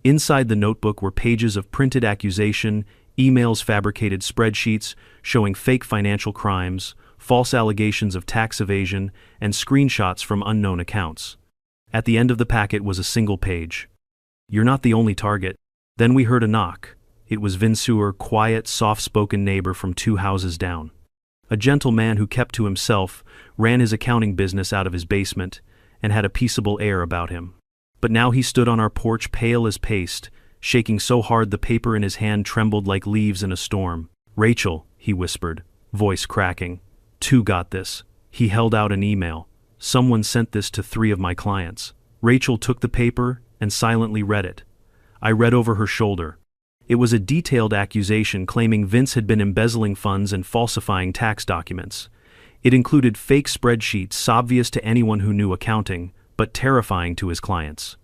Inside the notebook were pages of printed accusation, emails, fabricated spreadsheets showing fake financial crimes, false allegations of tax evasion, and screenshots from unknown accounts. At the end of the packet was a single page. You're not the only target. Then we heard a knock. It was Vinsuer, quiet, soft-spoken neighbor from 2 houses down. A gentle man who kept to himself, ran his accounting business out of his basement, and had a peaceable air about him. But now he stood on our porch pale as paste, shaking so hard the paper in his hand trembled like leaves in a storm. Rachel, he whispered, voice cracking. 2 got this. He held out an email. Someone sent this to 3 of my clients. Rachel took the paper and silently read it. I read over her shoulder. It was a detailed accusation claiming Vince had been embezzling funds and falsifying tax documents. It included fake spreadsheets obvious to anyone who knew accounting, but terrifying to his clients.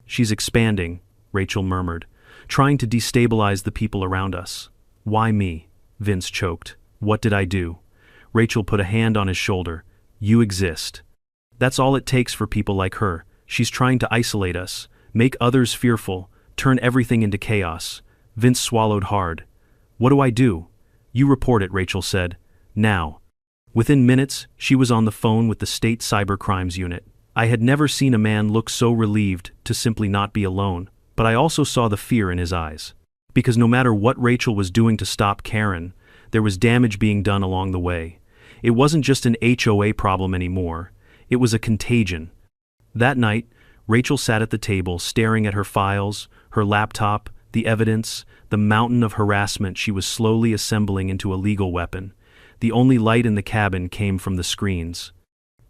She's expanding, Rachel murmured, trying to destabilize the people around us. Why me? Vince choked. What did I do? Rachel put a hand on his shoulder. You exist. That's all it takes for people like her. She's trying to isolate us, make others fearful, turn everything into chaos. Vince swallowed hard. What do I do? You report it, Rachel said. Now. Within minutes, she was on the phone with the state cybercrimes unit. I had never seen a man look so relieved to simply not be alone, but I also saw the fear in his eyes. Because no matter what Rachel was doing to stop Karen, there was damage being done along the way. It wasn't just an HOA problem anymore. It was a contagion. That night, Rachel sat at the table staring at her files, her laptop, the evidence, the mountain of harassment she was slowly assembling into a legal weapon. The only light in the cabin came from the screens.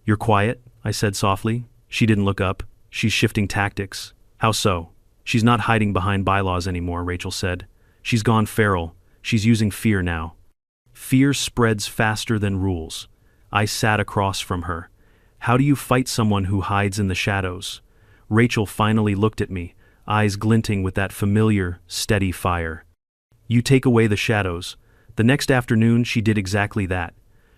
You're quiet, I said softly. She didn't look up. She's shifting tactics. How so? She's not hiding behind bylaws anymore, Rachel said. She's gone feral. She's using fear now. Fear spreads faster than rules. I sat across from her. How do you fight someone who hides in the shadows? Rachel finally looked at me, eyes glinting with that familiar, steady fire. You take away the shadows. The next afternoon she did exactly that.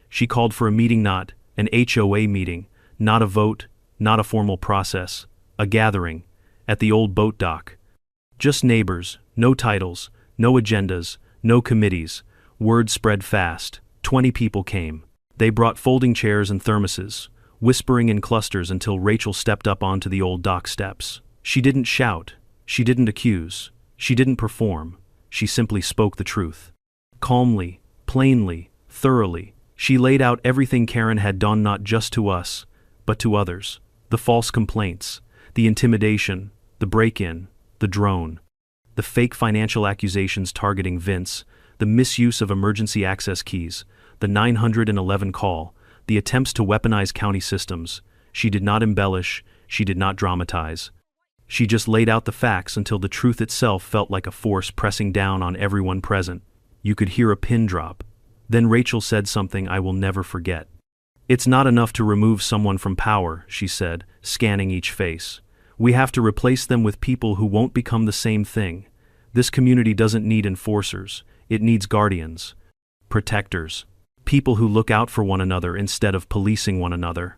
She called for a meeting, not an HOA meeting, not a vote, not a formal process, a gathering, at the old boat dock. Just neighbors, no titles, no agendas, no committees. Word spread fast. 20 people came. They brought folding chairs and thermoses, whispering in clusters until Rachel stepped up onto the old dock steps. She didn't shout. She didn't accuse. She didn't perform. She simply spoke the truth. Calmly, plainly, thoroughly, she laid out everything Karen had done, not just to us, but to others. The false complaints, the intimidation, the break-in, the drone, the fake financial accusations targeting Vince, the misuse of emergency access keys, the 911 call, the attempts to weaponize county systems. She did not embellish, she did not dramatize. She just laid out the facts until the truth itself felt like a force pressing down on everyone present. You could hear a pin drop. Then Rachel said something I will never forget. It's not enough to remove someone from power, she said, scanning each face. We have to replace them with people who won't become the same thing. This community doesn't need enforcers. It needs guardians, protectors, people who look out for one another instead of policing one another.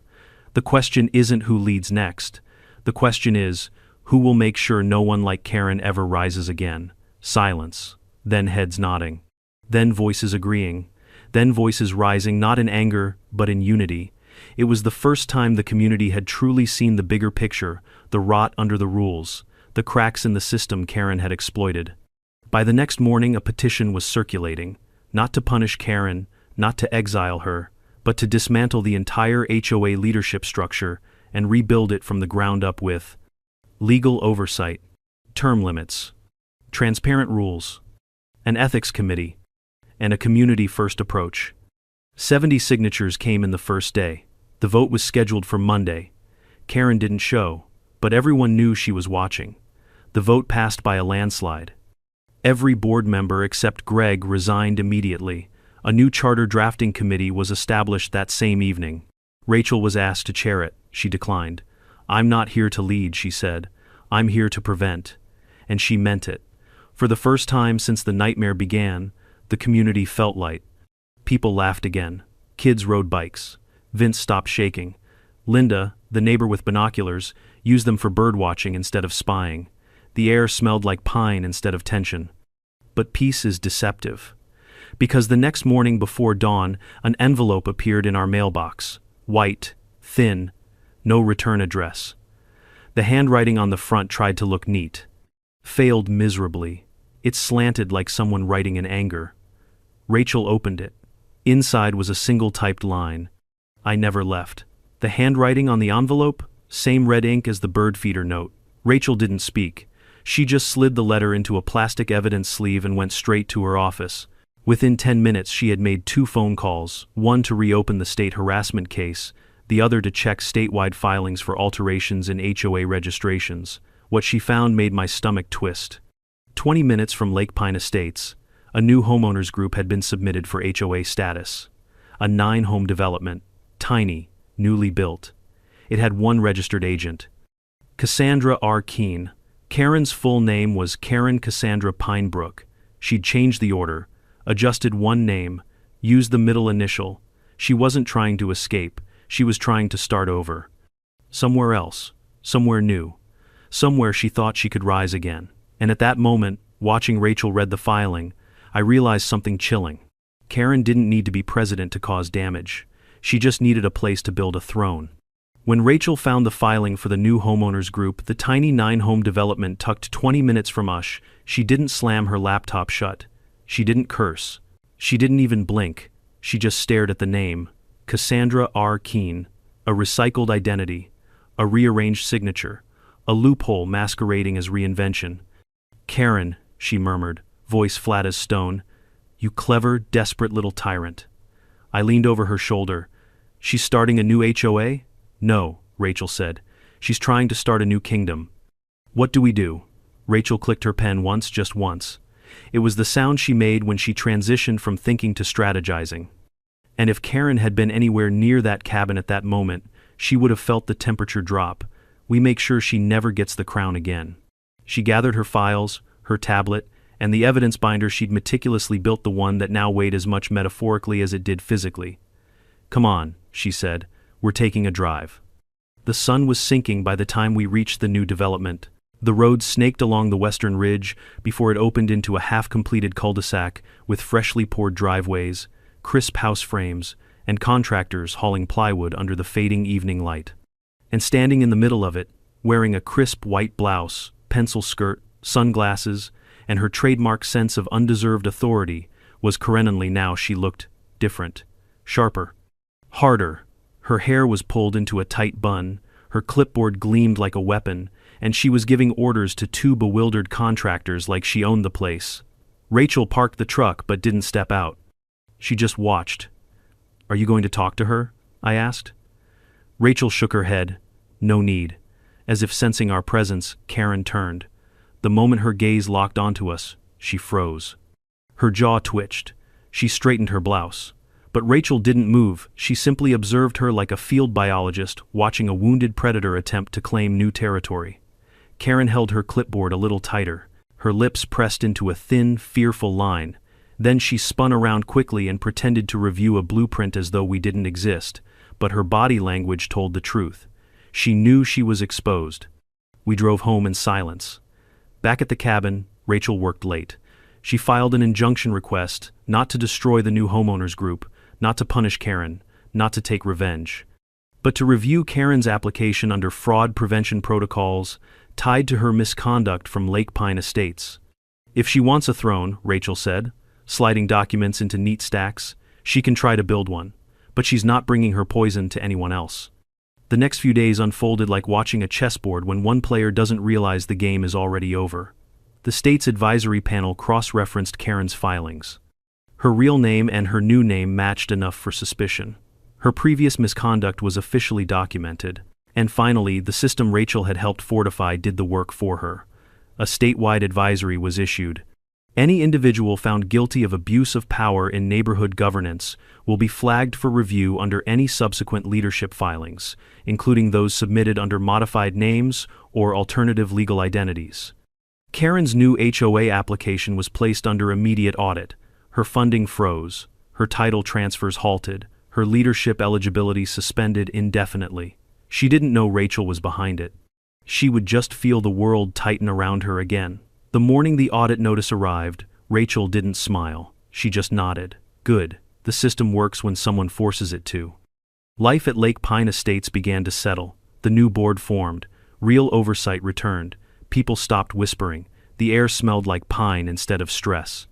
The question isn't who leads next. The question is, who will make sure no one like Karen ever rises again? Silence. Then heads nodding. Then voices agreeing. Then voices rising, not in anger, but in unity. It was the first time the community had truly seen the bigger picture, the rot under the rules, the cracks in the system Karen had exploited. By the next morning, a petition was circulating, not to punish Karen, not to exile her, but to dismantle the entire HOA leadership structure and rebuild it from the ground up with legal oversight, term limits, transparent rules, an ethics committee, and a community-first approach. 70 signatures came in the first day. The vote was scheduled for Monday. Karen didn't show, but everyone knew she was watching. The vote passed by a landslide. Every board member except Greg resigned immediately. A new charter drafting committee was established that same evening. Rachel was asked to chair it. She declined. I'm not here to lead, she said. I'm here to prevent. And she meant it. For the first time since the nightmare began, the community felt light. People laughed again. Kids rode bikes. Vince stopped shaking. Linda, the neighbor with binoculars, used them for bird watching instead of spying. The air smelled like pine instead of tension. But peace is deceptive. Because the next morning before dawn, an envelope appeared in our mailbox. White, thin, no return address. The handwriting on the front tried to look neat. Failed miserably. It slanted like someone writing in anger. Rachel opened it. Inside was a single typed line. I never left. The handwriting on the envelope? Same red ink as the bird feeder note. Rachel didn't speak. She just slid the letter into a plastic evidence sleeve and went straight to her office. Within 10 minutes she had made 2 phone calls, one to reopen the state harassment case, the other to check statewide filings for alterations in HOA registrations. What she found made my stomach twist. 20 minutes from Lake Pine Estates, a new homeowners group had been submitted for HOA status. A 9-home development, tiny, newly built. It had 1 registered agent. Cassandra R. Keene. Karen's full name was Karen Cassandra Pinebrook. She'd changed the order, adjusted 1 name, used the middle initial. She wasn't trying to escape, she was trying to start over. somewhere else, somewhere new, somewhere she thought she could rise again. And at that moment, watching Rachel read the filing, I realized something chilling. Karen didn't need to be president to cause damage. She just needed a place to build a throne. When Rachel found the filing for the new homeowners group, the tiny 9-home development tucked 20 minutes from us, she didn't slam her laptop shut. She didn't curse. She didn't even blink. She just stared at the name, Cassandra R. Keene, a recycled identity, a rearranged signature, a loophole masquerading as reinvention. "Karen," she murmured, voice flat as stone, "you clever, desperate little tyrant." I leaned over her shoulder. "She's starting a new HOA?" "No," Rachel said. "She's trying to start a new kingdom." "What do we do?" Rachel clicked her pen once, just once. It was the sound she made when she transitioned from thinking to strategizing. And if Karen had been anywhere near that cabin at that moment, she would have felt the temperature drop. "We make sure she never gets the crown again." She gathered her files, her tablet, and the evidence binder she'd meticulously built, the one that now weighed as much metaphorically as it did physically. "Come on," she said, "we're taking a drive." The sun was sinking by the time we reached the new development. The road snaked along the western ridge before it opened into a half-completed cul-de-sac with freshly poured driveways, crisp house frames, and contractors hauling plywood under the fading evening light. And standing in the middle of it, wearing a crisp white blouse, pencil skirt, sunglasses, and her trademark sense of undeserved authority, was Karenine. Now she looked different, sharper, harder. Her hair was pulled into a tight bun, her clipboard gleamed like a weapon, and she was giving orders to 2 bewildered contractors like she owned the place. Rachel parked the truck but didn't step out. She just watched. "Are you going to talk to her?" I asked. Rachel shook her head. "No need." As if sensing our presence, Karen turned. The moment her gaze locked onto us, she froze. Her jaw twitched. She straightened her blouse. But Rachel didn't move. She simply observed her like a field biologist watching a wounded predator attempt to claim new territory. Karen held her clipboard a little tighter, her lips pressed into a thin, fearful line. Then she spun around quickly and pretended to review a blueprint as though we didn't exist, but her body language told the truth. She knew she was exposed. We drove home in silence. Back at the cabin, Rachel worked late. She filed an injunction request, not to destroy the new homeowners group, not to punish Karen, not to take revenge, but to review Karen's application under fraud prevention protocols tied to her misconduct from Lake Pine Estates. "If she wants a throne," Rachel said, sliding documents into neat stacks, "she can try to build one, but she's not bringing her poison to anyone else." The next few days unfolded like watching a chessboard when one player doesn't realize the game is already over. The state's advisory panel cross-referenced Karen's filings. Her real name and her new name matched enough for suspicion. Her previous misconduct was officially documented. And finally, the system Rachel had helped fortify did the work for her. A statewide advisory was issued. Any individual found guilty of abuse of power in neighborhood governance will be flagged for review under any subsequent leadership filings, including those submitted under modified names or alternative legal identities. Karen's new HOA application was placed under immediate audit. Her funding froze, her title transfers halted, her leadership eligibility suspended indefinitely. She didn't know Rachel was behind it. She would just feel the world tighten around her again. The morning the audit notice arrived, Rachel didn't smile. She just nodded. Good. The system works when someone forces it to. Life at Lake Pine Estates began to settle. The new board formed. Real oversight returned. People stopped whispering. The air smelled like pine instead of stress.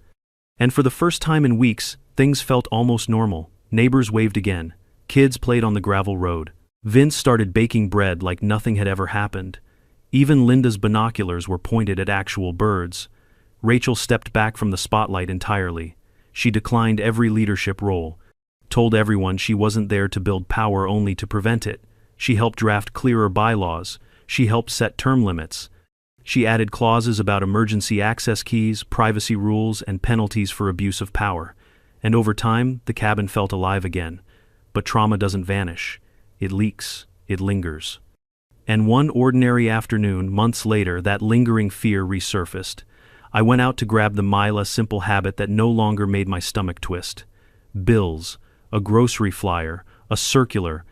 And for the first time in weeks, things felt almost normal. Neighbors waved again. Kids played on the gravel road. Vince started baking bread like nothing had ever happened. Even Linda's binoculars were pointed at actual birds. Rachel stepped back from the spotlight entirely. She declined every leadership role, told everyone she wasn't there to build power, only to prevent it. She helped draft clearer bylaws. She helped set term limits. She added clauses about emergency access keys, privacy rules, and penalties for abuse of power. And over time, the cabin felt alive again. But trauma doesn't vanish. It leaks. It lingers. And one ordinary afternoon, months later, that lingering fear resurfaced. I went out to grab the Mila simple habit that no longer made my stomach twist. Bills, a grocery flyer, a circular,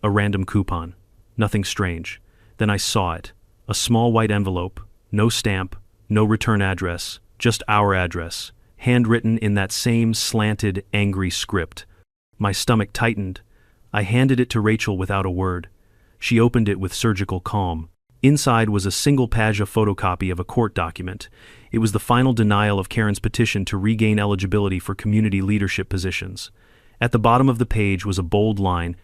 a random coupon. Nothing strange. Then I saw it. A small white envelope, no stamp, no return address, just our address, handwritten in that same slanted, angry script. My stomach tightened. I handed it to Rachel without a word. She opened it with surgical calm. Inside was a single-page photocopy of a court document. It was the final denial of Karen's petition to regain eligibility for community leadership positions. At the bottom of the page was a bold line: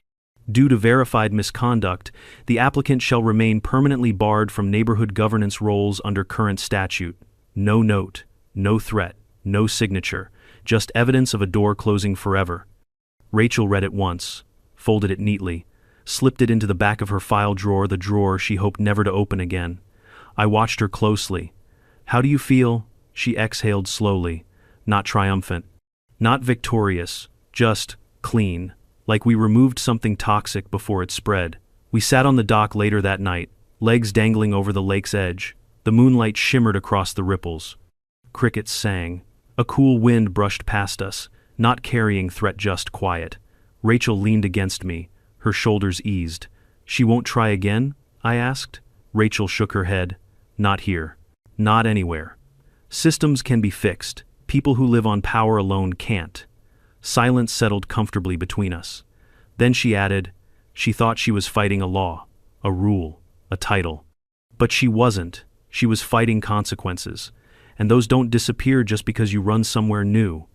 "Due to verified misconduct, the applicant shall remain permanently barred from neighborhood governance roles under current statute." No note, no threat, no signature, just evidence of a door closing forever. Rachel read it once, folded it neatly, slipped it into the back of her file drawer, the drawer she hoped never to open again. I watched her closely. "How do you feel?" She exhaled slowly, not triumphant, not victorious, just clean, like we removed something toxic before it spread. We sat on the dock later that night, legs dangling over the lake's edge. The moonlight shimmered across the ripples. Crickets sang. A cool wind brushed past us, not carrying threat, just quiet. Rachel leaned against me, her shoulders eased. "She won't try again?" I asked. Rachel shook her head. "Not here. Not anywhere. Systems can be fixed. People who live on power alone can't." Silence settled comfortably between us. Then she added, "She thought she was fighting a law, a rule, a title. But she wasn't. She was fighting consequences. And those don't disappear just because you run somewhere new."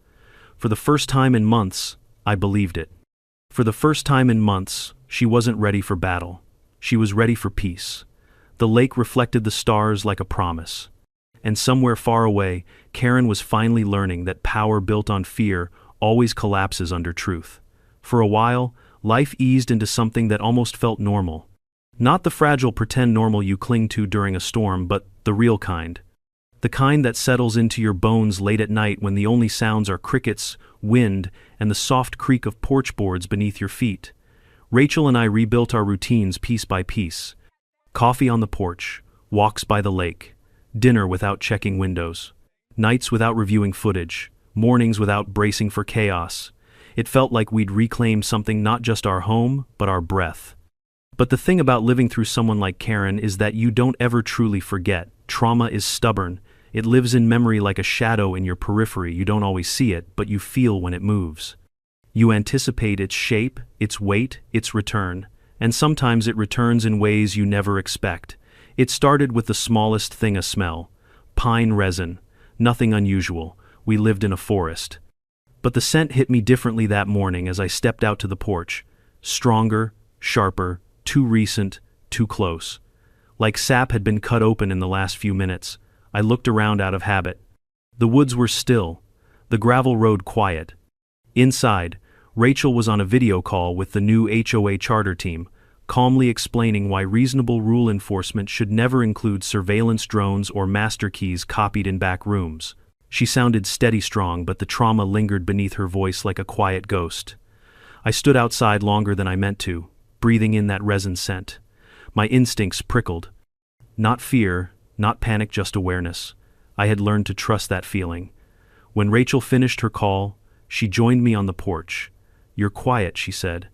For the first time in months, I believed it. For the first time in months, she wasn't ready for battle. She was ready for peace. The lake reflected the stars like a promise. And somewhere far away, Karen was finally learning that power built on fear always collapses under truth. For a while, life eased into something that almost felt normal. Not the fragile pretend normal you cling to during a storm, but the real kind. The kind that settles into your bones late at night when the only sounds are crickets, wind, and the soft creak of porch boards beneath your feet. Rachel and I rebuilt our routines piece by piece. Coffee on the porch, walks by the lake, dinner without checking windows, nights without reviewing footage, mornings without bracing for chaos. It felt like we'd reclaimed something, not just our home, but our breath. But the thing about living through someone like Karen is that you don't ever truly forget. Trauma is stubborn. It lives in memory like a shadow in your periphery. You don't always see it, but you feel when it moves. You anticipate its shape, its weight, its return, and sometimes it returns in ways you never expect. It started with the smallest thing, a smell. Pine resin. Nothing unusual. We lived in a forest. But the scent hit me differently that morning as I stepped out to the porch. Stronger, sharper, too recent, too close. Like sap had been cut open in the last few minutes. I looked around out of habit. The woods were still, the gravel road quiet. Inside, Rachel was on a video call with the new HOA charter team, calmly explaining why reasonable rule enforcement should never include surveillance drones or master keys copied in back rooms. She sounded steady strong, but the trauma lingered beneath her voice like a quiet ghost. I stood outside longer than I meant to, breathing in that resin scent. My instincts prickled. Not fear, not panic, just awareness. I had learned to trust that feeling. When Rachel finished her call, she joined me on the porch. "You're quiet," she said.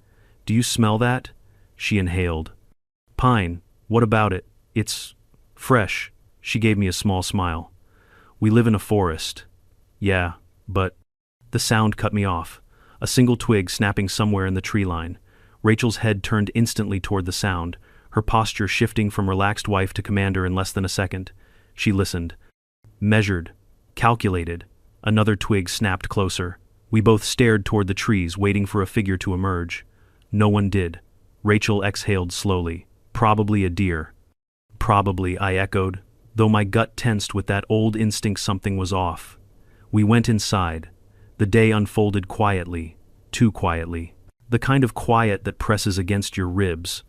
"Do you smell that?" She inhaled. "Pine. What about it? It's fresh." She gave me a small smile. "We live in a forest." "Yeah, but..." The sound cut me off. A single twig snapping somewhere in the tree line. Rachel's head turned instantly toward the sound, her posture shifting from relaxed wife to commander in less than a second. She listened. Measured. Calculated. Another twig snapped closer. We both stared toward the trees, waiting for a figure to emerge. No one did. Rachel exhaled slowly. "Probably a deer." "Probably," I echoed, though my gut tensed with that old instinct something was off. We went inside. The day unfolded quietly, too quietly. The kind of quiet that presses against your ribs.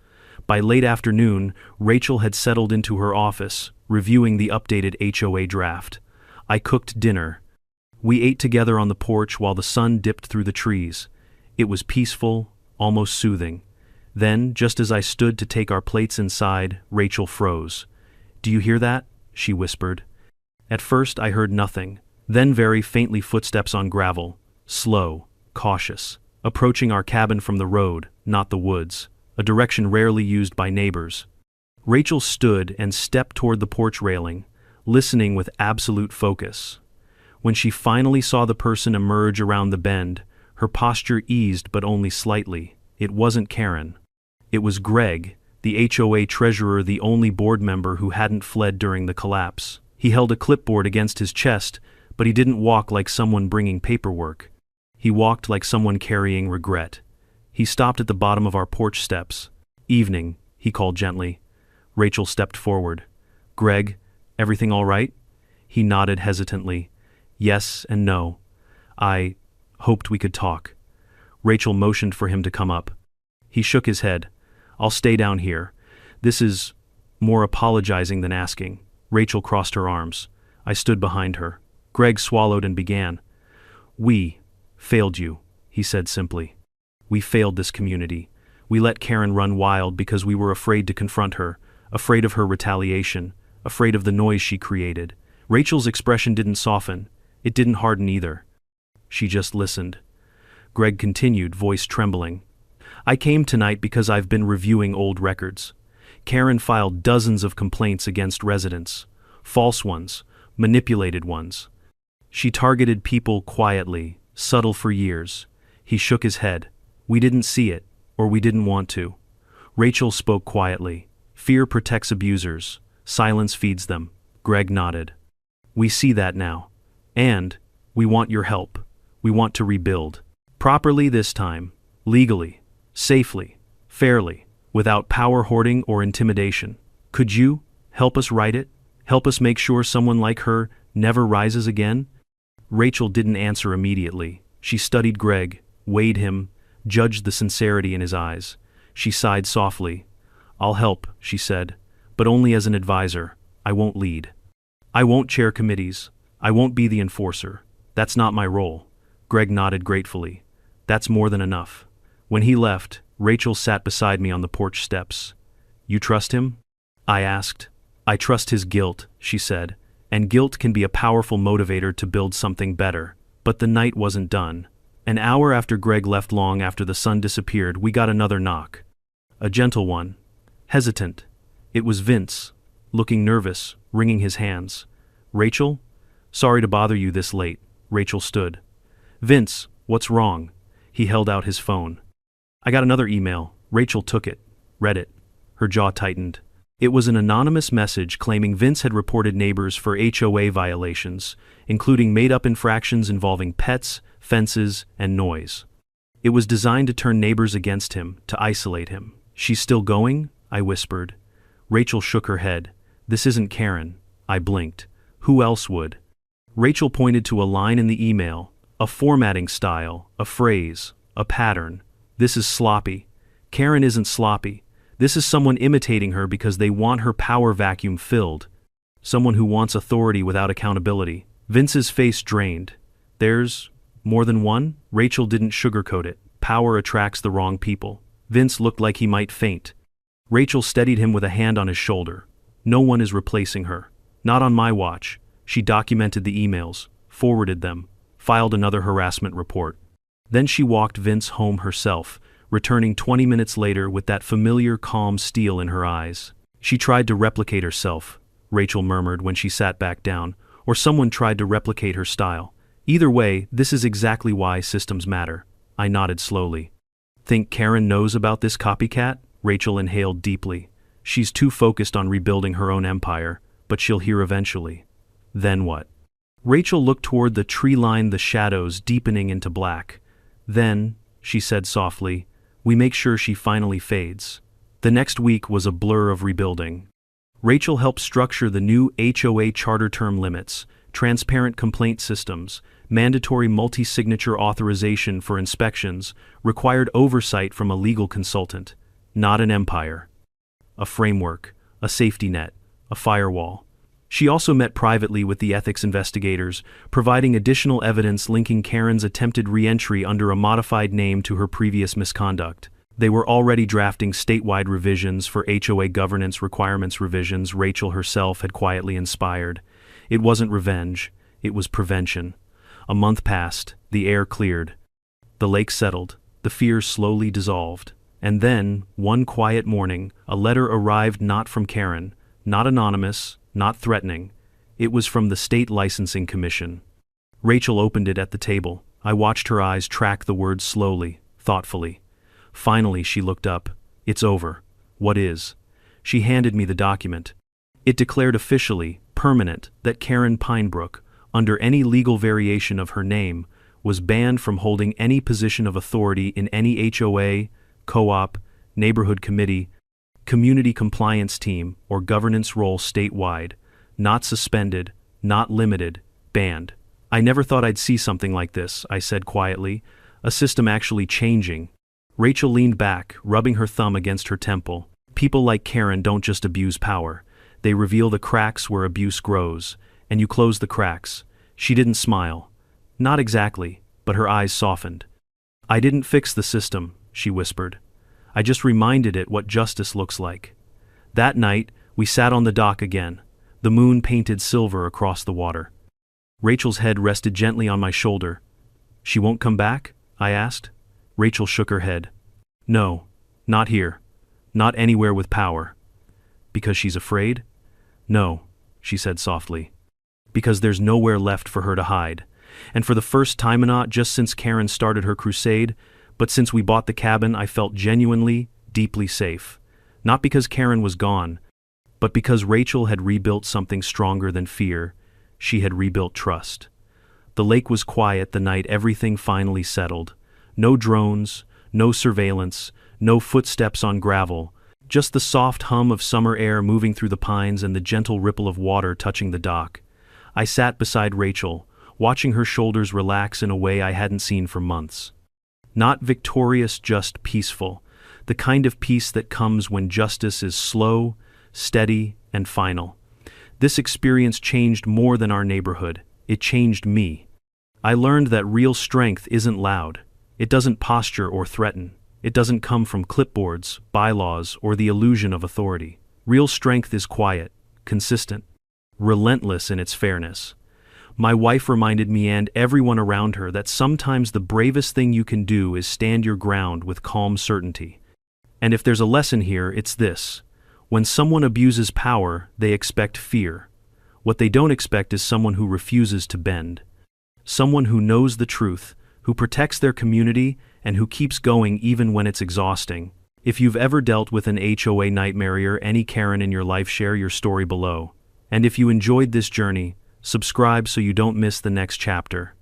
By late afternoon, Rachel had settled into her office, reviewing the updated HOA draft. I cooked dinner. We ate together on the porch while the sun dipped through the trees. It was peaceful, almost soothing. Then, just as I stood to take our plates inside, Rachel froze. "Do you hear that?" she whispered. At first I heard nothing, then very faintly footsteps on gravel, slow, cautious, approaching our cabin from the road, not the woods. a direction rarely used by neighbors. Rachel stood and stepped toward the porch railing, listening with absolute focus. When she finally saw the person emerge around the bend, her posture eased but only slightly. It wasn't Karen. It was Greg, the HOA treasurer, the only board member who hadn't fled during the collapse. He held a clipboard against his chest, but he didn't walk like someone bringing paperwork. He walked like someone carrying regret. He stopped at the bottom of our porch steps. "Evening," he called gently. Rachel stepped forward. "Greg, everything all right?" He nodded hesitantly. "Yes and no. I hoped we could talk." Rachel motioned for him to come up. He shook his head. "I'll stay down here. This is more apologizing than asking." Rachel crossed her arms. I stood behind her. Greg swallowed and began. "We failed you," he said simply. "We failed this community. We let Karen run wild because we were afraid to confront her, afraid of her retaliation, afraid of the noise she created." Rachel's expression didn't soften. It didn't harden either. She just listened. Greg continued, voice trembling. "I came tonight because I've been reviewing old records. Karen filed dozens of complaints against residents. False ones, manipulated ones. She targeted people quietly, subtle for years." He shook his head. "We didn't see it, or we didn't want to." Rachel spoke quietly. "Fear protects abusers. Silence feeds them." Greg nodded. "We see that now. And we want your help. We want to rebuild. Properly this time. Legally. Safely. Fairly. Without power hoarding or intimidation. Could you help us right it? Help us make sure someone like her never rises again?" Rachel didn't answer immediately. She studied Greg, weighed him, judged the sincerity in his eyes. She sighed softly. "I'll help," she said, "but only as an advisor. I won't lead. I won't chair committees. I won't be the enforcer. That's not my role." Greg nodded gratefully. "That's more than enough." When he left, Rachel sat beside me on the porch steps. "You trust him?" I asked. "I trust his guilt," she said, "and guilt can be a powerful motivator to build something better." But the night wasn't done. An hour after Greg left, long after the sun disappeared, we got another knock. A gentle one. Hesitant. It was Vince, looking nervous, wringing his hands. "Rachel? Sorry to bother you this late." Rachel stood. "Vince, what's wrong?" He held out his phone. "I got another email." Rachel took it, read it. Her jaw tightened. It was an anonymous message claiming Vince had reported neighbors for HOA violations, including made-up infractions involving pets, fences, and noise. It was designed to turn neighbors against him, to isolate him. "She's still going?" I whispered. Rachel shook her head. "This isn't Karen." I blinked. "Who else would?" Rachel pointed to a line in the email, a formatting style, a phrase, a pattern. "This is sloppy." "Karen isn't sloppy. This is someone imitating her because they want her power vacuum filled. Someone who wants authority without accountability." Vince's face drained. "There's more than one?" Rachel didn't sugarcoat it. "Power attracts the wrong people." Vince looked like he might faint. Rachel steadied him with a hand on his shoulder. "No one is replacing her. Not on my watch." She documented the emails, forwarded them, filed another harassment report. Then she walked Vince home herself, returning 20 minutes later with that familiar calm steel in her eyes. "She tried to replicate herself," Rachel murmured when she sat back down, "or someone tried to replicate her style. Either way, this is exactly why systems matter." I nodded slowly. "Think Karen knows about this copycat?" Rachel inhaled deeply. "She's too focused on rebuilding her own empire, but she'll hear eventually." "Then what?" Rachel looked toward the tree line, the shadows deepening into black. "Then," she said softly, "we make sure she finally fades." The next week was a blur of rebuilding. Rachel helped structure the new HOA charter term limits, transparent complaint systems, mandatory multi-signature authorization for inspections, required oversight from a legal consultant. Not an empire. A framework, a safety net, a firewall. She also met privately with the ethics investigators, providing additional evidence linking Karen's attempted re-entry under a modified name to her previous misconduct. They were already drafting statewide revisions for HOA governance requirements, revisions Rachel herself had quietly inspired. It wasn't revenge, it was prevention. A month passed, the air cleared. The lake settled, the fears slowly dissolved. And then, one quiet morning, a letter arrived, not from Karen, not anonymous, not threatening. It was from the State Licensing Commission. Rachel opened it at the table. I watched her eyes track the words slowly, thoughtfully. Finally, she looked up. "It's over." "What is?" She handed me the document. It declared officially, permanent, that Karen Pinebrook, under any legal variation of her name, was banned from holding any position of authority in any HOA, co-op, neighborhood committee, community compliance team, or governance role statewide. Not suspended, not limited, banned. "I never thought I'd see something like this," I said quietly, "a system actually changing." Rachel leaned back, rubbing her thumb against her temple. "People like Karen don't just abuse power. They reveal the cracks where abuse grows, and you close the cracks." She didn't smile. "Not exactly," but her eyes softened. "I didn't fix the system," she whispered. "I just reminded it what justice looks like." That night, we sat on the dock again, the moon painted silver across the water. Rachel's head rested gently on my shoulder. "She won't come back?" I asked. Rachel shook her head. "No, not here. Not anywhere with power." "Because she's afraid?" "No," she said softly. "Because there's nowhere left for her to hide. And for the first time, not just since Karen started her crusade, but since we bought the cabin, I felt genuinely, deeply safe. Not because Karen was gone, but because Rachel had rebuilt something stronger than fear. She had rebuilt trust. The lake was quiet the night everything finally settled. No drones, no surveillance, no footsteps on gravel, just the soft hum of summer air moving through the pines and the gentle ripple of water touching the dock. I sat beside Rachel, watching her shoulders relax in a way I hadn't seen for months. Not victorious, just peaceful. The kind of peace that comes when justice is slow, steady, and final. This experience changed more than our neighborhood. It changed me. I learned that real strength isn't loud. It doesn't posture or threaten. It doesn't come from clipboards, bylaws, or the illusion of authority. Real strength is quiet, consistent, relentless in its fairness. My wife reminded me and everyone around her that sometimes the bravest thing you can do is stand your ground with calm certainty. And if there's a lesson here, it's this. When someone abuses power, they expect fear. What they don't expect is someone who refuses to bend. Someone who knows the truth, who protects their community, and who keeps going even when it's exhausting. If you've ever dealt with an HOA nightmare or any Karen in your life, share your story below. And if you enjoyed this journey, subscribe so you don't miss the next chapter.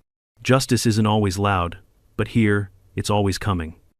Justice isn't always loud, but here, it's always coming.